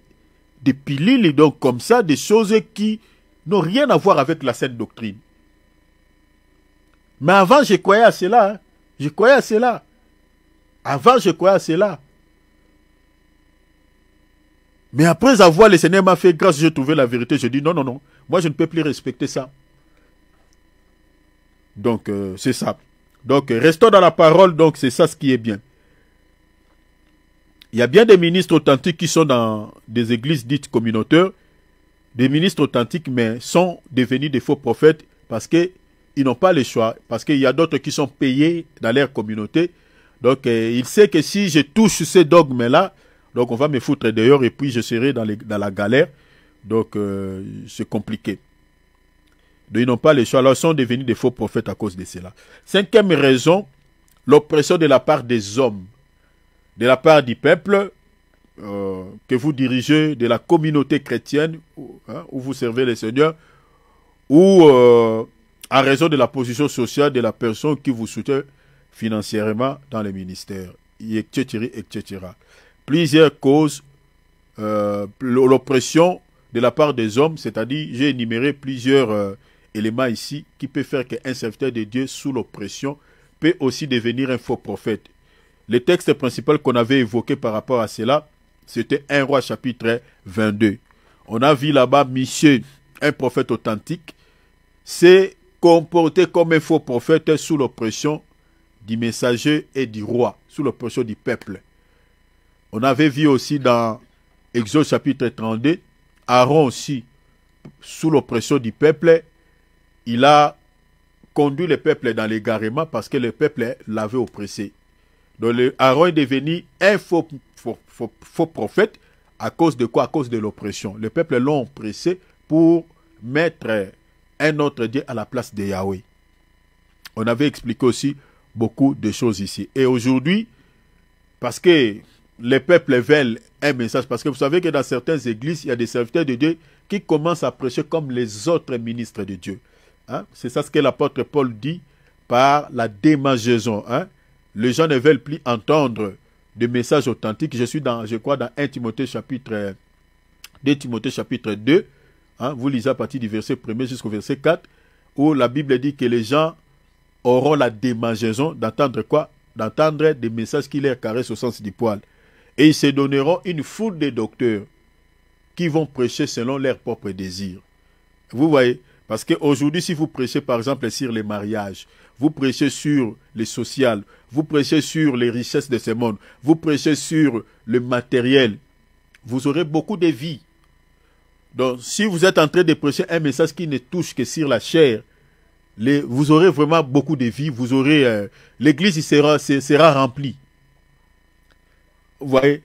Speaker 1: des pilules donc comme ça, des choses qui n'ont rien à voir avec la sainte doctrine. Mais avant, je croyais à cela. Hein. Je croyais à cela. Avant, je croyais à cela. Mais après avoir, le Seigneur m'a fait grâce, j'ai trouvé la vérité. Je dis, non, non, non. Moi, je ne peux plus respecter ça. Donc, c'est ça. Donc, restons dans la parole. Donc, c'est ça ce qui est bien. Il y a bien des ministres authentiques qui sont dans des églises dites communautaires, des ministres authentiques, mais sont devenus des faux prophètes parce qu'ils n'ont pas le choix, parce qu'il y a d'autres qui sont payés dans leur communauté. Donc, il sait que si je touche ces dogmes-là, donc on va me foutre dehors et puis je serai dans la galère. Donc, c'est compliqué. Donc, ils n'ont pas le choix. Alors, ils sont devenus des faux prophètes à cause de cela. Cinquième raison, l'oppression de la part des hommes. De la part du peuple que vous dirigez, de la communauté chrétienne où vous servez le Seigneur, ou à raison de la position sociale de la personne qui vous soutient financièrement dans les ministères, etc., etc. Plusieurs causes, l'oppression de la part des hommes, c'est-à-dire, j'ai énuméré plusieurs éléments ici qui peuvent faire qu'un serviteur de Dieu sous l'oppression peut aussi devenir un faux prophète. Le texte principal qu'on avait évoqué par rapport à cela, c'était 1 Roi chapitre 22. On a vu là-bas Michée, un prophète authentique, s'est comporté comme un faux prophète sous l'oppression du messager et du roi, sous l'oppression du peuple. On avait vu aussi dans Exode chapitre 32, Aaron aussi, sous l'oppression du peuple, il a conduit le peuple dans l'égarement parce que le peuple l'avait oppressé. Donc Aaron est devenu un faux prophète à cause de quoi? À cause de l'oppression. Le peuple l'a oppressé pour mettre un autre Dieu à la place de Yahweh. On avait expliqué aussi beaucoup de choses ici. Et aujourd'hui, parce que les peuples veulent un message, parce que vous savez que dans certaines églises, il y a des serviteurs de Dieu qui commencent à prêcher comme les autres ministres de Dieu. Hein? C'est ça ce que l'apôtre Paul dit par la démagogie. Hein? Les gens ne veulent plus entendre de messages authentiques. Je suis dans, je crois, dans 2 Timothée chapitre 2. Hein, vous lisez à partir du verset 1er jusqu'au verset 4, où la Bible dit que les gens auront la démangeaison d'entendre quoi? D'entendre des messages qui leur caressent au sens du poil. Et ils se donneront une foule de docteurs qui vont prêcher selon leurs propres désirs. Vous voyez? Parce qu'aujourd'hui, si vous prêchez par exemple sur les mariages, vous prêchez sur les social, vous prêchez sur les richesses de ce monde, vous prêchez sur le matériel, vous aurez beaucoup de vies. Donc, si vous êtes en train de prêcher un message qui ne touche que sur la chair, vous aurez vraiment beaucoup de vies, vous aurez, l'église sera remplie. Vous voyez?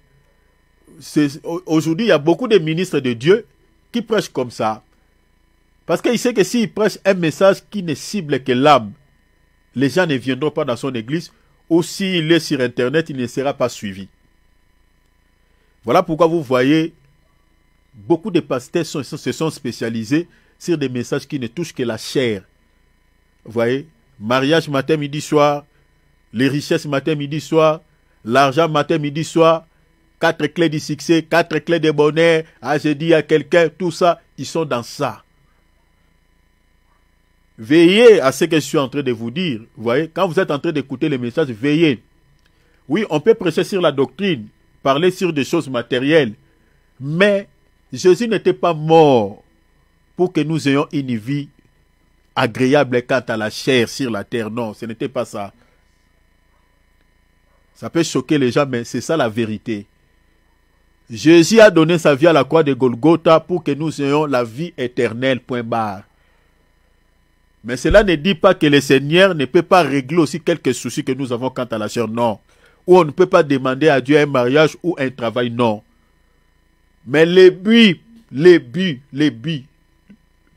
Speaker 1: Aujourd'hui, il y a beaucoup de ministres de Dieu qui prêchent comme ça. Parce qu'il sait que s'il prêche un message qui ne cible que l'âme, les gens ne viendront pas dans son église, ou s'il est sur Internet, il ne sera pas suivi. Voilà pourquoi vous voyez, beaucoup de pasteurs se sont spécialisés sur des messages qui ne touchent que la chair. Vous voyez, mariage matin, midi, soir, les richesses matin, midi, soir, l'argent matin, midi, soir, 4 clés du succès, 4 clés de bonheur, ah, j'ai dit à quelqu'un, tout ça, ils sont dans ça. Veillez à ce que je suis en train de vous dire. Vous voyez, quand vous êtes en train d'écouter les messages, veillez. Oui, on peut prêcher sur la doctrine, parler sur des choses matérielles, mais Jésus n'était pas mort pour que nous ayons une vie agréable quant à la chair sur la terre. Non, ce n'était pas ça. Ça peut choquer les gens, mais c'est ça la vérité. Jésus a donné sa vie à la croix de Golgotha pour que nous ayons la vie éternelle, point barre. Mais cela ne dit pas que le Seigneur ne peut pas régler aussi quelques soucis que nous avons quant à la chair, non. Ou on ne peut pas demander à Dieu un mariage ou un travail, non. Mais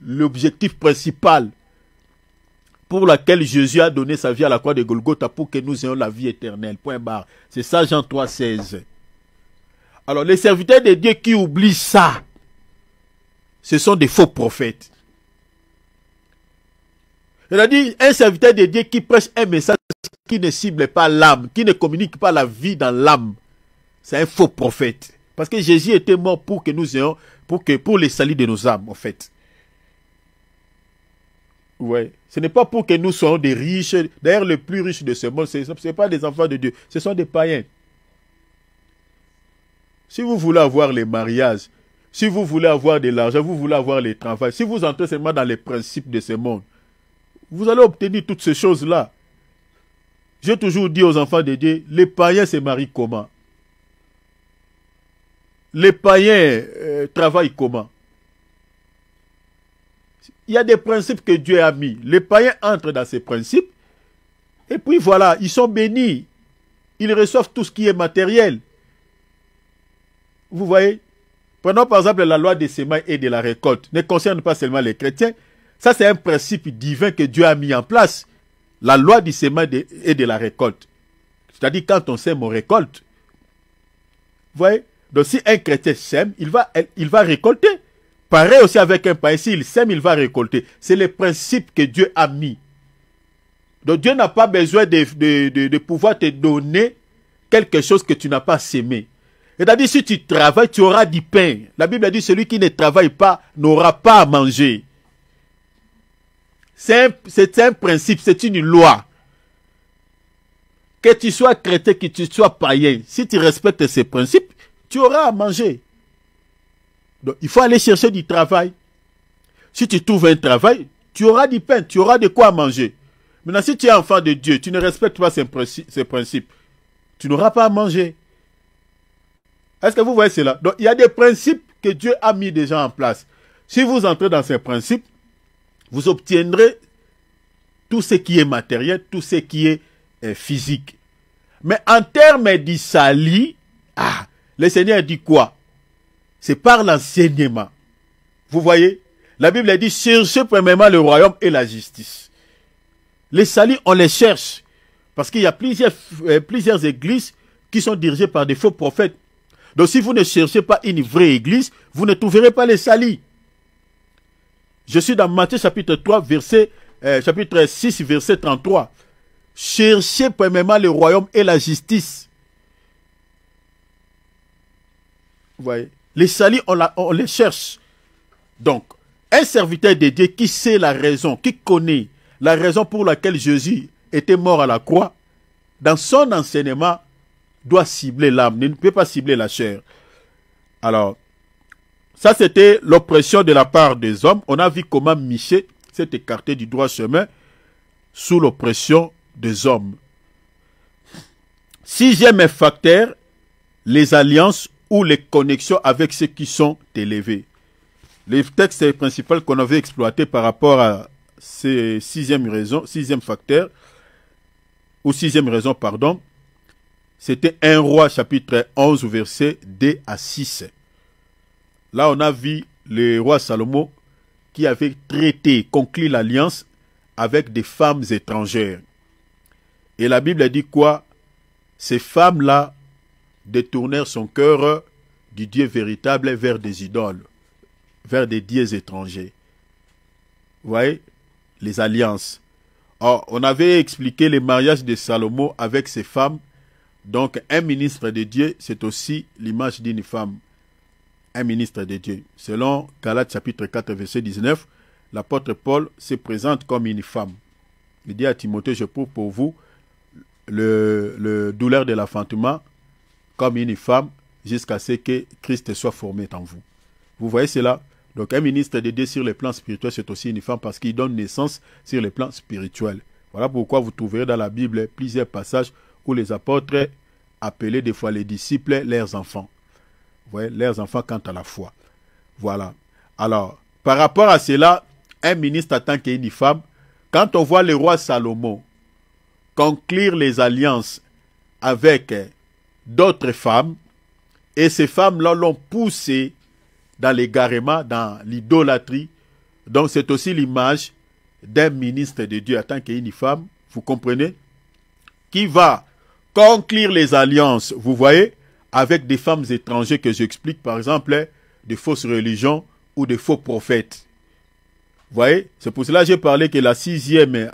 Speaker 1: l'objectif principal pour lequel Jésus a donné sa vie à la croix de Golgotha pour que nous ayons la vie éternelle, point barre. C'est ça Jean 3,16. Alors les serviteurs de Dieu qui oublient ça, ce sont des faux prophètes. C'est-à-dire, un serviteur de Dieu qui prêche un message qui ne cible pas l'âme, qui ne communique pas la vie dans l'âme, c'est un faux prophète. Parce que Jésus était mort pour que nous ayons, pour les salut de nos âmes, en fait. Ouais. Ce n'est pas pour que nous soyons des riches. D'ailleurs, les plus riches de ce monde, ce n'est pas des enfants de Dieu, ce sont des païens. Si vous voulez avoir les mariages, si vous voulez avoir de l'argent, vous voulez avoir les travaux, si vous entrez seulement dans les principes de ce monde, vous allez obtenir toutes ces choses-là. J'ai toujours dit aux enfants de Dieu, les païens se marient comment? Les païens travaillent comment? Il y a des principes que Dieu a mis. Les païens entrent dans ces principes. Et puis voilà, ils sont bénis. Ils reçoivent tout ce qui est matériel. Vous voyez? Prenons par exemple la loi des semailles et de la récolte. Ne concerne pas seulement les chrétiens. Ça, c'est un principe divin que Dieu a mis en place. La loi du semail et de la récolte. C'est-à-dire, quand on sème, on récolte. Vous voyez? Donc, si un chrétien sème, il va récolter. Pareil aussi avec un païen. S'il sème, il va récolter. C'est le principe que Dieu a mis. Donc, Dieu n'a pas besoin de pouvoir te donner quelque chose que tu n'as pas sémé. C'est-à-dire, si tu travailles, tu auras du pain. La Bible dit, celui qui ne travaille pas n'aura pas à manger. C'est un principe, c'est une loi. Que tu sois chrétien, que tu sois païen, si tu respectes ces principes, tu auras à manger. Donc, il faut aller chercher du travail. Si tu trouves un travail, tu auras du pain, tu auras de quoi manger. Maintenant, si tu es enfant de Dieu, tu ne respectes pas ces principes, tu n'auras pas à manger. Est-ce que vous voyez cela? Donc, il y a des principes que Dieu a mis déjà en place. Si vous entrez dans ces principes, vous obtiendrez tout ce qui est matériel, tout ce qui est physique. Mais en termes du salut, le Seigneur dit quoi? C'est par l'enseignement. Vous voyez? La Bible dit, cherchez premièrement le royaume et la justice. Les saluts, on les cherche. Parce qu'il y a plusieurs églises qui sont dirigées par des faux prophètes. Donc si vous ne cherchez pas une vraie église, vous ne trouverez pas les saluts. Je suis dans Matthieu chapitre 3, chapitre 6, verset 33. Cherchez premièrement le royaume et la justice. Vous voyez, les salis, on les cherche. Donc, un serviteur de Dieu qui sait la raison, qui connaît la raison pour laquelle Jésus était mort à la croix, dans son enseignement, doit cibler l'âme, ne peut pas cibler la chair. Alors, ça c'était l'oppression de la part des hommes. On a vu comment Michée s'est écarté du droit chemin sous l'oppression des hommes. Sixième facteur, les alliances ou les connexions avec ceux qui sont élevés. Le texte principal qu'on avait exploité par rapport à ces sixième facteur, ou sixième raison, pardon, c'était 1 Roi chapitre 11, verset 2 à 6. Là, on a vu le roi Salomon qui avait conclu l'alliance avec des femmes étrangères. Et la Bible dit quoi? Ces femmes-là détournèrent son cœur du Dieu véritable vers des idoles, vers des dieux étrangers. Vous voyez, les alliances. Or, on avait expliqué le mariage de Salomon avec ses femmes. Donc, un ministre de Dieu, c'est aussi l'image d'une femme. Un ministre de Dieu. Selon Galates chapitre 4, verset 19, l'apôtre Paul se présente comme une femme. Il dit à Timothée, je prouve pour vous le douleur de l'enfantement comme une femme jusqu'à ce que Christ soit formé en vous. Vous voyez cela? Donc un ministre de Dieu sur le plan spirituel, c'est aussi une femme parce qu'il donne naissance sur le plan spirituel. Voilà pourquoi vous trouverez dans la Bible plusieurs passages où les apôtres appelaient des fois les disciples leurs enfants. Vous voyez, leurs enfants quant à la foi. Voilà. Alors, par rapport à cela, un ministre en tant qu'une femme, quand on voit le roi Salomon conclure les alliances avec d'autres femmes, et ces femmes-là l'ont poussé dans l'égarement, dans l'idolâtrie, donc c'est aussi l'image d'un ministre de Dieu en tant qu'une femme, vous comprenez, qui va conclure les alliances, vous voyez, avec des femmes étrangères que j'explique, par exemple, des fausses religions ou des faux prophètes. Vous voyez, c'est pour cela que j'ai parlé que la sixième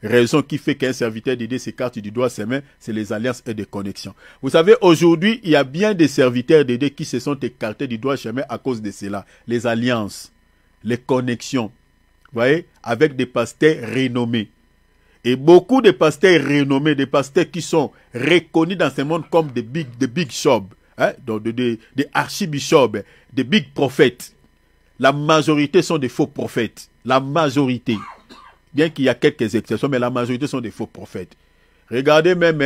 Speaker 1: raison qui fait qu'un serviteur de Dieu s'écarte du droit chemin, c'est les alliances et des connexions. Vous savez, aujourd'hui, il y a bien des serviteurs de Dieu qui se sont écartés du droit chemin à cause de cela. Les alliances, les connexions, vous voyez, avec des pasteurs renommés. Et beaucoup de pasteurs renommés, des pasteurs qui sont reconnus dans ce monde comme des big shops, hein, donc des archibishops, des big prophètes. La majorité sont des faux prophètes. La majorité. Bien qu'il y a quelques exceptions, mais la majorité sont des faux prophètes. Regardez même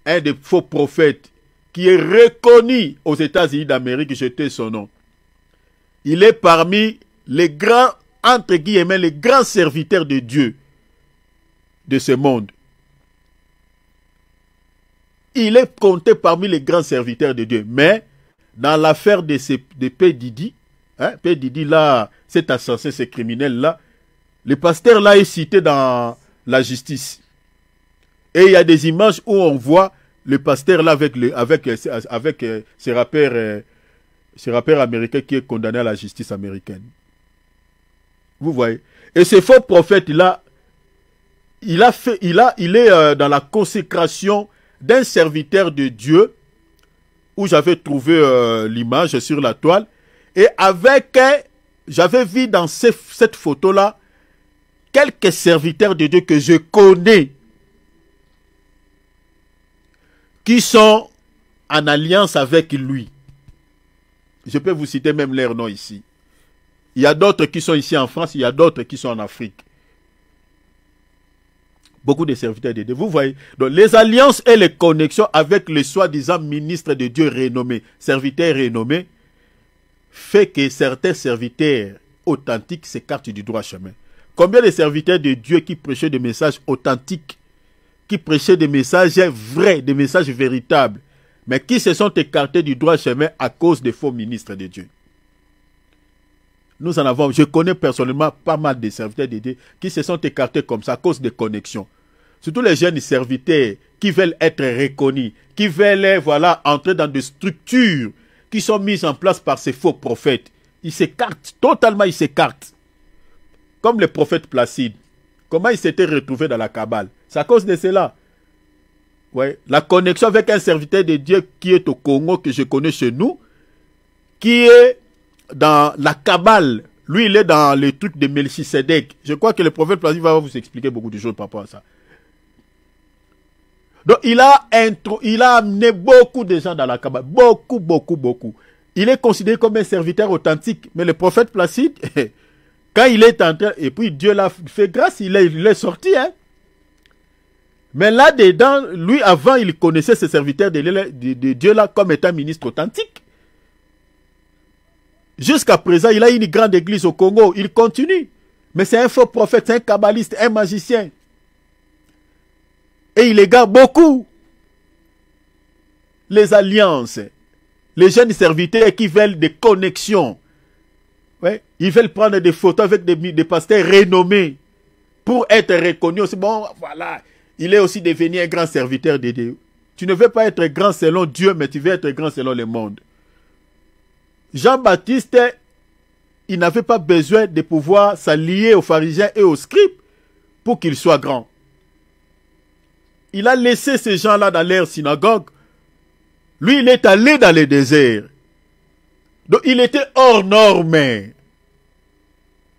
Speaker 1: un des faux prophètes qui est reconnu aux États-Unis d'Amérique, je tais son nom. Il est parmi les grands, entre guillemets, les grands serviteurs de Dieu de ce monde. Il est compté parmi les grands serviteurs de Dieu. Mais, dans l'affaire de P. Diddy, hein, P. Diddy, là, cet assassin, ce criminel-là, le pasteur là est cité dans la justice. Et il y a des images où on voit le pasteur là avec ce rappeur américain qui est condamné à la justice américaine. Vous voyez. Et ce faux prophète là, il est dans la consécration d'un serviteur de Dieu où j'avais trouvé l'image sur la toile. Et j'avais vu dans cette photo là quelques serviteurs de Dieu que je connais qui sont en alliance avec lui. Je peux vous citer même leurs noms ici. Il y a d'autres qui sont ici en France, il y a d'autres qui sont en Afrique. Beaucoup de serviteurs de Dieu. Vous voyez, donc les alliances et les connexions avec les soi-disant ministres de Dieu renommés, serviteurs renommés, fait que certains serviteurs authentiques s'écartent du droit chemin. Combien de serviteurs de Dieu qui prêchaient des messages authentiques, qui prêchaient des messages vrais, des messages véritables, mais qui se sont écartés du droit chemin à cause des faux ministres de Dieu. Nous en avons, je connais personnellement pas mal de serviteurs de Dieu qui se sont écartés comme ça à cause des connexions. Surtout les jeunes serviteurs qui veulent être reconnus, qui veulent entrer dans des structures qui sont mises en place par ces faux prophètes. Ils s'écartent, totalement ils s'écartent. Comme le prophète Placide. Comment il s'était retrouvé dans la Kabbale? C'est à cause de cela. Ouais. La connexion avec un serviteur de Dieu qui est au Congo, que je connais chez nous, qui est dans la Kabbale. Lui, il est dans les trucs de Melchisedec. Je crois que le prophète Placide va vous expliquer beaucoup de choses par rapport à ça. Donc, il a amené beaucoup de gens dans la Kabbale. Beaucoup. Il est considéré comme un serviteur authentique. Mais le prophète Placide, quand il est entré, et puis Dieu l'a fait grâce, il est sorti. Hein. Mais là-dedans, lui, avant, il connaissait ce serviteur de Dieu là comme étant ministre authentique. Jusqu'à présent, il a une grande église au Congo. Il continue. Mais c'est un faux prophète, c'est un kabbaliste, un magicien. Et il égare beaucoup les alliances. Les jeunes serviteurs qui veulent des connexions. Ouais. Ils veulent prendre des photos avec des pasteurs renommés pour être reconnus. C'est bon, voilà. Il est aussi devenu un grand serviteur de Dieu. Tu ne veux pas être grand selon Dieu, mais tu veux être grand selon le monde. Jean-Baptiste, il n'avait pas besoin de pouvoir s'allier aux pharisiens et aux scribes pour qu'il soit grand. Il a laissé ces gens-là dans leur synagogue. Lui, il est allé dans le désert. Donc, il était hors norme.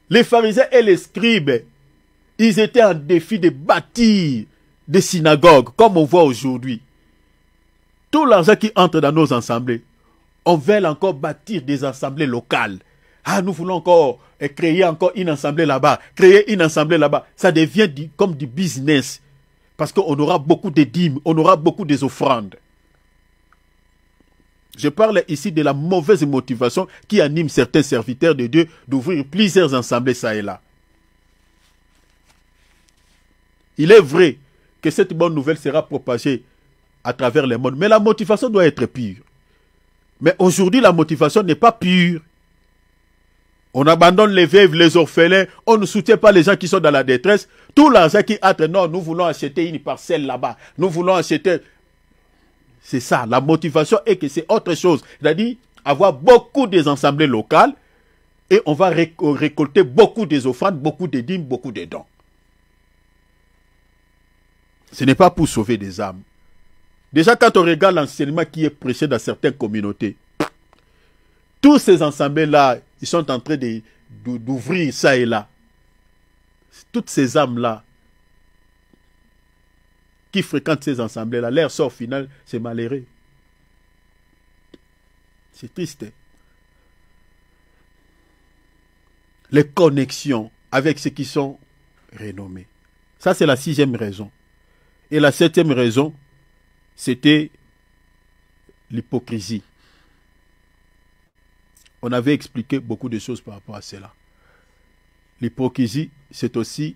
Speaker 1: Les pharisiens et les scribes, ils étaient en défi de bâtir des synagogues, comme on voit aujourd'hui. Tout l'argent qui entre dans nos assemblées, on veut encore bâtir des assemblées locales. Ah, nous voulons encore créer encore une assemblée là-bas, créer une assemblée là-bas. Ça devient comme du business. Parce qu'on aura beaucoup de dîmes, on aura beaucoup des offrandes. Je parle ici de la mauvaise motivation qui anime certains serviteurs de Dieu d'ouvrir plusieurs assemblées ça et là. Il est vrai que cette bonne nouvelle sera propagée à travers le monde, mais la motivation doit être pure. Mais aujourd'hui, la motivation n'est pas pure. On abandonne les veuves, les orphelins, on ne soutient pas les gens qui sont dans la détresse. Tout l'argent qui entre, non, nous voulons acheter une parcelle là-bas, nous voulons acheter... C'est ça, la motivation est que c'est autre chose. C'est-à-dire avoir beaucoup des assemblées locales et on va récolter beaucoup des offrandes, beaucoup de dîmes, beaucoup de dons. Ce n'est pas pour sauver des âmes. Déjà, quand on regarde l'enseignement qui est prêché dans certaines communautés, tous ces assemblées-là, ils sont en train d'ouvrir ça et là. Toutes ces âmes-là qui fréquentent ces assemblées-là, leur sort final, c'est malheureux. C'est triste. Les connexions avec ceux qui sont renommés. Ça, c'est la 6e raison. Et la 7e raison, c'était l'hypocrisie. On avait expliqué beaucoup de choses par rapport à cela. L'hypocrisie, c'est aussi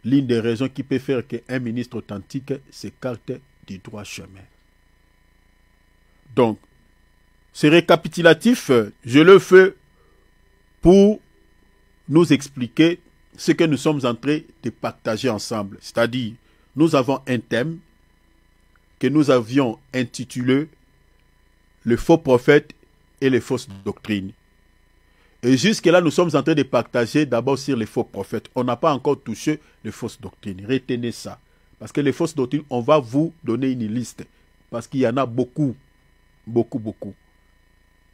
Speaker 1: l'une des raisons qui peut faire qu'un ministre authentique s'écarte du droit chemin. Donc, ce récapitulatif, je le fais pour nous expliquer ce que nous sommes en train de partager ensemble. C'est-à-dire, nous avons un thème que nous avions intitulé « Le faux prophète et les fausses doctrines ». Et jusque-là, nous sommes en train de partager d'abord sur les faux prophètes. On n'a pas encore touché les fausses doctrines. Retenez ça. Parce que les fausses doctrines, on va vous donner une liste. Parce qu'il y en a beaucoup. Beaucoup.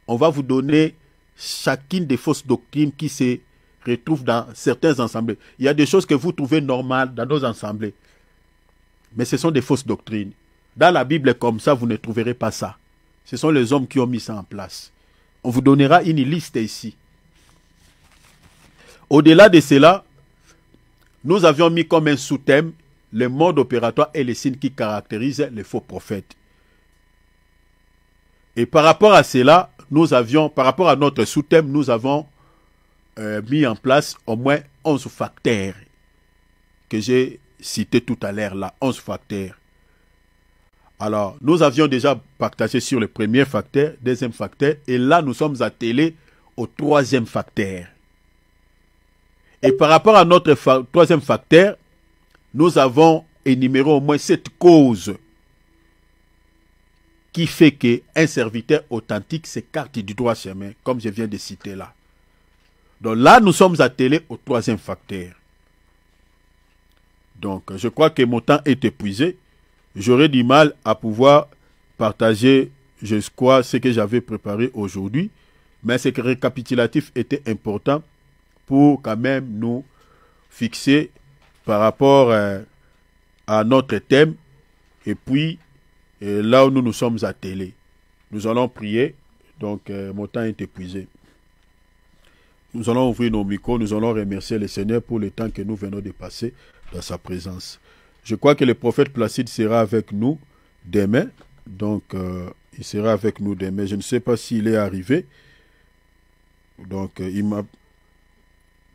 Speaker 1: On va vous donner chacune des fausses doctrines qui se retrouvent dans certains assemblées. Il y a des choses que vous trouvez normales dans nos assemblées. Mais ce sont des fausses doctrines. Dans la Bible comme ça, vous ne trouverez pas ça. Ce sont les hommes qui ont mis ça en place. On vous donnera une liste ici. Au-delà de cela, nous avions mis comme un sous-thème le mode opératoire et les signes qui caractérisent les faux prophètes. Et par rapport à cela, par rapport à notre sous-thème, nous avons mis en place au moins 11 facteurs que j'ai cités tout à l'heure là, 11 facteurs. Alors, nous avions déjà partagé sur le premier facteur, deuxième facteur, et là, nous sommes attelés au troisième facteur. Et par rapport à notre troisième facteur, nous avons énuméré au moins 7 causes qui fait qu'un serviteur authentique s'écarte du droit chemin, comme je viens de citer là. Donc là, nous sommes attelés au troisième facteur. Donc, je crois que mon temps est épuisé. J'aurais du mal à pouvoir partager, je crois, ce que j'avais préparé aujourd'hui. Mais ce récapitulatif était important pour quand même nous fixer par rapport à notre thème et puis là où nous nous sommes attelés. Nous allons prier, donc mon temps est épuisé. Nous allons ouvrir nos micros, nous allons remercier le Seigneur pour le temps que nous venons de passer dans sa présence. Je crois que le prophète Placide sera avec nous demain, donc il sera avec nous demain. Je ne sais pas s'il est arrivé, donc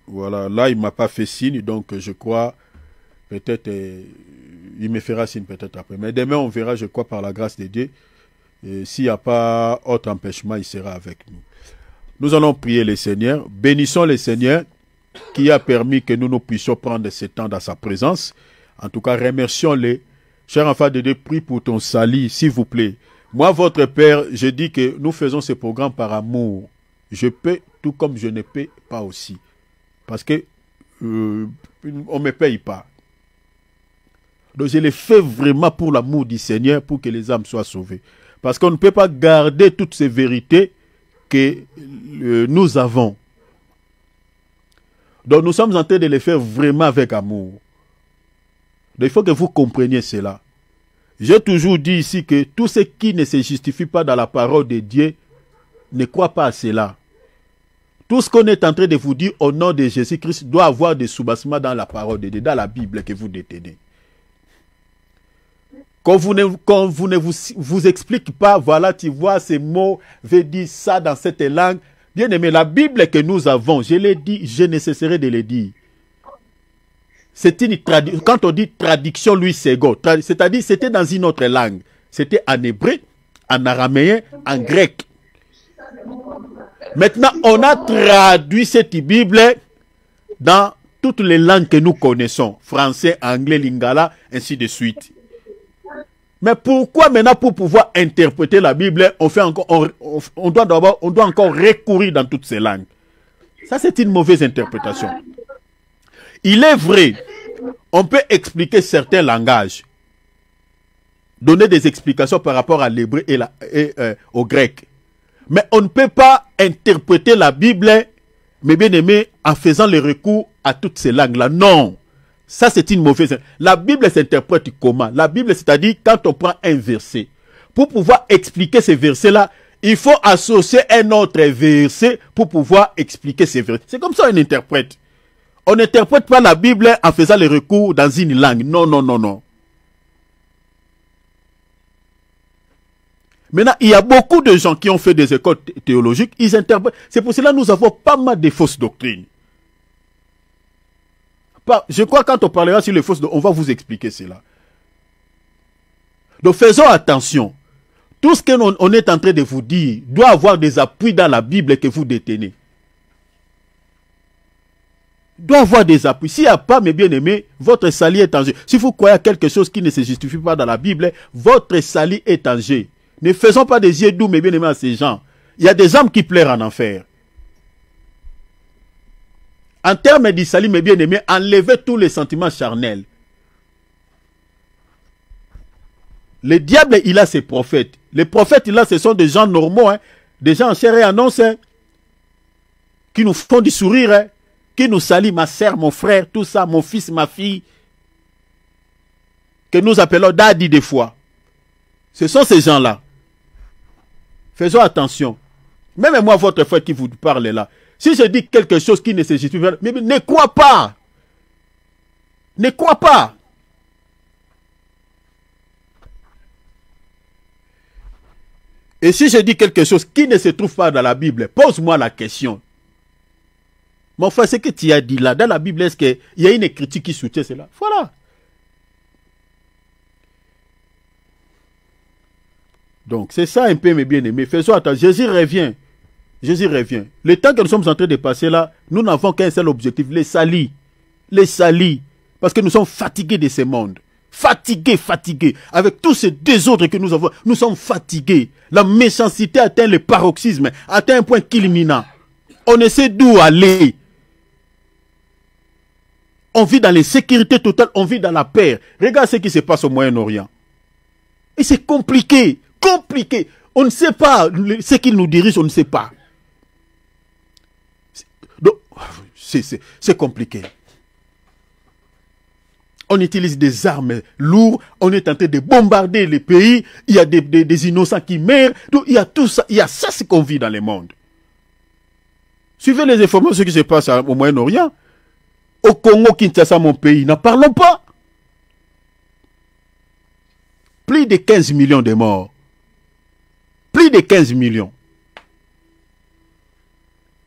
Speaker 1: voilà, là il ne m'a pas fait signe, donc je crois peut-être il me fera signe peut-être après. Mais demain on verra, je crois par la grâce de Dieu, s'il n'y a pas autre empêchement, il sera avec nous. Nous allons prier le Seigneur. Bénissons le Seigneur qui a permis que nous puissions prendre ce temps dans sa présence. En tout cas, remercions-le. Cher enfant de Dieu, prie pour ton salut, s'il vous plaît. Moi, votre Père, je dis que nous faisons ce programme par amour. Je paie tout comme je ne paie pas aussi. Parce que on ne me paye pas. Donc je le fais vraiment pour l'amour du Seigneur, pour que les âmes soient sauvées. Parce qu'on ne peut pas garder toutes ces vérités que nous avons. Donc nous sommes en train de les faire vraiment avec amour. Donc il faut que vous compreniez cela. J'ai toujours dit ici que tout ce qui ne se justifie pas dans la parole de Dieu ne croit pas à cela. Tout ce qu'on est en train de vous dire au nom de Jésus-Christ doit avoir des soubassements dans la parole de Dieu, dans la Bible que vous détenez. Quand vous ne vous explique pas, voilà, tu vois, ces mots veulent dire ça dans cette langue. Bien aimé, la Bible que nous avons, je l'ai dit, je ne cesserai de le dire. C'est une traduction. Quand on dit traduction Louis Ségon, c'est-à-dire c'était dans une autre langue. C'était en hébreu, en araméen, en grec. Maintenant, on a traduit cette Bible dans toutes les langues que nous connaissons. Français, anglais, lingala, ainsi de suite. Mais pourquoi maintenant, pour pouvoir interpréter la Bible, on doit encore recourir dans toutes ces langues? Ça, c'est une mauvaise interprétation. Il est vrai, on peut expliquer certains langages, donner des explications par rapport à l'hébreu et au grec. Mais on ne peut pas interpréter la Bible, mes bien-aimés, en faisant le recours à toutes ces langues-là. Non. Ça, c'est une mauvaise... La Bible s'interprète comment? La Bible, c'est-à-dire, quand on prend un verset, pour pouvoir expliquer ces versets-là, il faut associer un autre verset pour pouvoir expliquer ces versets. C'est comme ça qu'on interprète. On n'interprète pas la Bible en faisant le recours dans une langue. Non, non, non, non. Maintenant, il y a beaucoup de gens qui ont fait des écoles théologiques, ils interprètent. C'est pour cela que nous avons pas mal de fausses doctrines. Je crois que quand on parlera sur les fausses doctrines, on va vous expliquer cela. Donc faisons attention. Tout ce qu'on est en train de vous dire doit avoir des appuis dans la Bible que vous détenez. Doit avoir des appuis. S'il n'y a pas, mes bien-aimés, votre salut est en jeu. Si vous croyez à quelque chose qui ne se justifie pas dans la Bible, votre salut est en jeu. Ne faisons pas des yeux doux, mes bien-aimés, à ces gens. Il y a des âmes qui pleurent en enfer. En termes du salut, mes bien-aimés, enlevez tous les sentiments charnels. Le diable, il a ses prophètes. Les prophètes, là, ce sont des gens normaux, hein, des gens en chair et en os, hein, qui nous font du sourire, hein, qui nous saluent, ma sœur, mon frère, tout ça, mon fils, ma fille, que nous appelons daddy des fois. Ce sont ces gens-là. Faisons attention. Même moi, votre frère qui vous parle là, si je dis quelque chose qui ne se justifie pas, mais ne crois pas. Ne crois pas. Et si je dis quelque chose qui ne se trouve pas dans la Bible, pose-moi la question. Mon frère, ce que tu as dit là, dans la Bible, est-ce qu'il y a une critique qui soutient cela? Voilà. Donc, c'est ça un peu, mes bien-aimés. Faisons attention. Jésus revient. Jésus revient. Le temps que nous sommes en train de passer là, nous n'avons qu'un seul objectif, les salis. Les salis. Parce que nous sommes fatigués de ce monde. Fatigués, fatigués. Avec tous ces désordres que nous avons, nous sommes fatigués. La méchanceté atteint le paroxysme, atteint un point culminant. On ne sait d'où aller. On vit dans l'insécurité totale, on vit dans la paix. Regarde ce qui se passe au Moyen-Orient. Et c'est compliqué, compliqué. On ne sait pas ce qui nous dirige, on ne sait pas. c'est compliqué. On utilise des armes lourdes, on est en train de bombarder les pays, il y a des innocents qui meurent, donc il y a tout ça, il y a ça ce qu'on vit dans le monde. Suivez les informations, ce qui se passe au Moyen-Orient. Au Congo, Kinshasa, mon pays, n'en parlons pas. Plus de 15 millions de morts. Plus de 15 millions.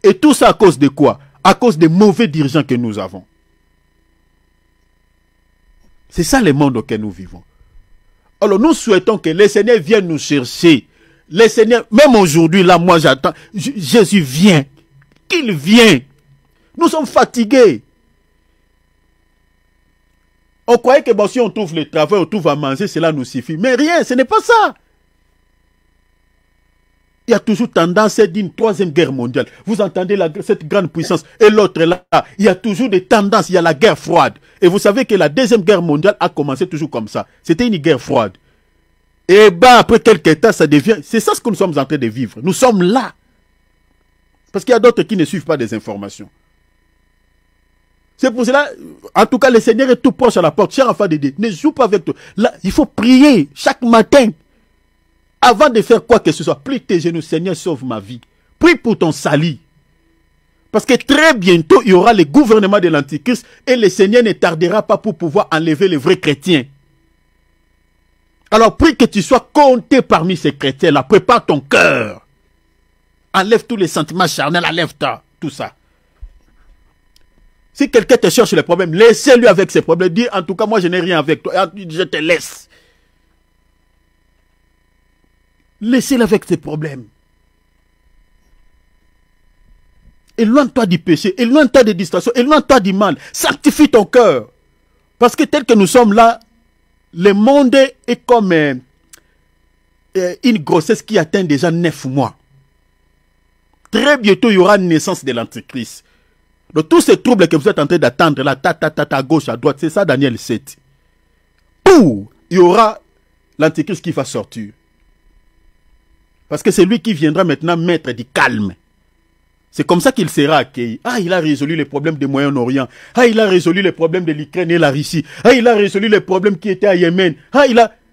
Speaker 1: Et tout ça à cause de quoi? À cause des mauvais dirigeants que nous avons. C'est ça le monde auquel nous vivons. Alors nous souhaitons que le Seigneur vienne nous chercher. Le Seigneur, même aujourd'hui, là, moi j'attends. Jésus vient. Qu'il vienne. Nous sommes fatigués. On croyait que bon, si on trouve le travail, on trouve à manger, cela nous suffit. Mais rien, ce n'est pas ça. Il y a toujours tendance d'une troisième guerre mondiale. Vous entendez cette grande puissance et l'autre là. Il y a toujours des tendances. Il y a la guerre froide. Et vous savez que la deuxième guerre mondiale a commencé toujours comme ça. C'était une guerre froide. Et ben après quelques temps, ça devient... C'est ça ce que nous sommes en train de vivre. Nous sommes là. Parce qu'il y a d'autres qui ne suivent pas des informations. C'est pour cela, en tout cas, le Seigneur est tout proche à la porte. Cher enfant de Dieu, ne joue pas avec toi. Là, il faut prier chaque matin. Avant de faire quoi que ce soit, plie tes genoux, Seigneur, sauve ma vie. Prie pour ton salut. Parce que très bientôt, il y aura le gouvernement de l'Antichrist et le Seigneur ne tardera pas pour pouvoir enlever les vrais chrétiens. Alors, prie que tu sois compté parmi ces chrétiens-là. Prépare ton cœur. Enlève tous les sentiments charnels, enlève-toi, tout ça. Si quelqu'un te cherche les problèmes, laissez-lui avec ses problèmes. Dis, en tout cas, moi, je n'ai rien avec toi. Je te laisse. Laissez-le avec ses problèmes. Éloigne-toi du péché, éloigne-toi des distractions, éloigne-toi du mal. Sanctifie ton cœur. Parce que tel que nous sommes là, le monde est comme une grossesse qui atteint déjà 9 mois. Très bientôt, il y aura une naissance de l'Antichrist. Donc tous ces troubles que vous êtes en train d'attendre, là, à gauche, à droite, c'est ça Daniel 7. Pour, il y aura l'Antichrist qui va sortir. Parce que c'est lui qui viendra maintenant mettre du calme. C'est comme ça qu'il sera accueilli. Ah, il a résolu les problèmes du Moyen-Orient. Ah, il a résolu les problèmes de l'Ukraine et la Russie. Ah, il a résolu les problèmes qui étaient à Yémen. Ah,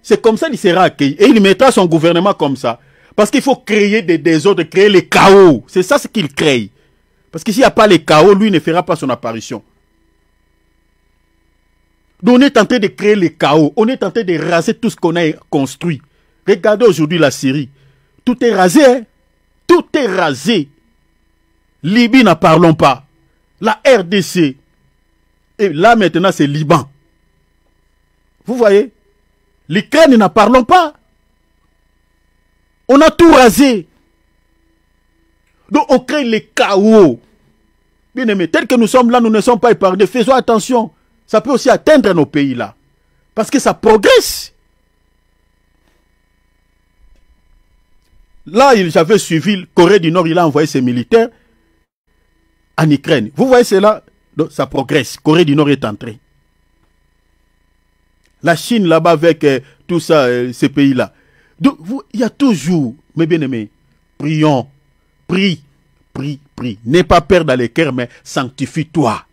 Speaker 1: c'est comme ça qu'il sera accueilli. Et il mettra son gouvernement comme ça. Parce qu'il faut créer des désordres, créer les chaos. C'est ça ce qu'il crée. Parce que s'il n'y a pas les chaos, lui ne fera pas son apparition. Donc on est en train de créer les chaos. On est en train de raser tout ce qu'on a construit. Regardez aujourd'hui la Syrie. Tout est rasé, hein? Tout est rasé. Libye, n'en parlons pas. La RDC. Et là, maintenant, c'est Liban. Vous voyez? L'Ukraine, n'en parlons pas. On a tout rasé. Donc, on crée les chaos. Bien aimé, tel que nous sommes là, nous ne sommes pas épargnés. Faisons attention. Ça peut aussi atteindre nos pays là. Parce que ça progresse. Là, j'avais suivi Corée du Nord, il a envoyé ses militaires en Ukraine. Vous voyez cela? Donc, ça progresse. Corée du Nord est entrée. La Chine là-bas avec tout ça, ces pays-là. Donc, il y a toujours, mes bien-aimés, prions, prie, prie, prie. N'aie pas peur dans les cœurs, mais sanctifie-toi.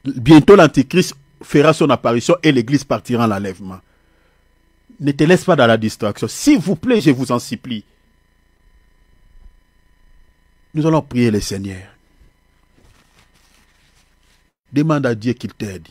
Speaker 1: Bientôt, l'Antichrist fera son apparition et l'Église partira en enlèvement. Ne te laisse pas dans la distraction. S'il vous plaît, je vous en supplie. Nous allons prier le Seigneur. Demande à Dieu qu'il t'aide.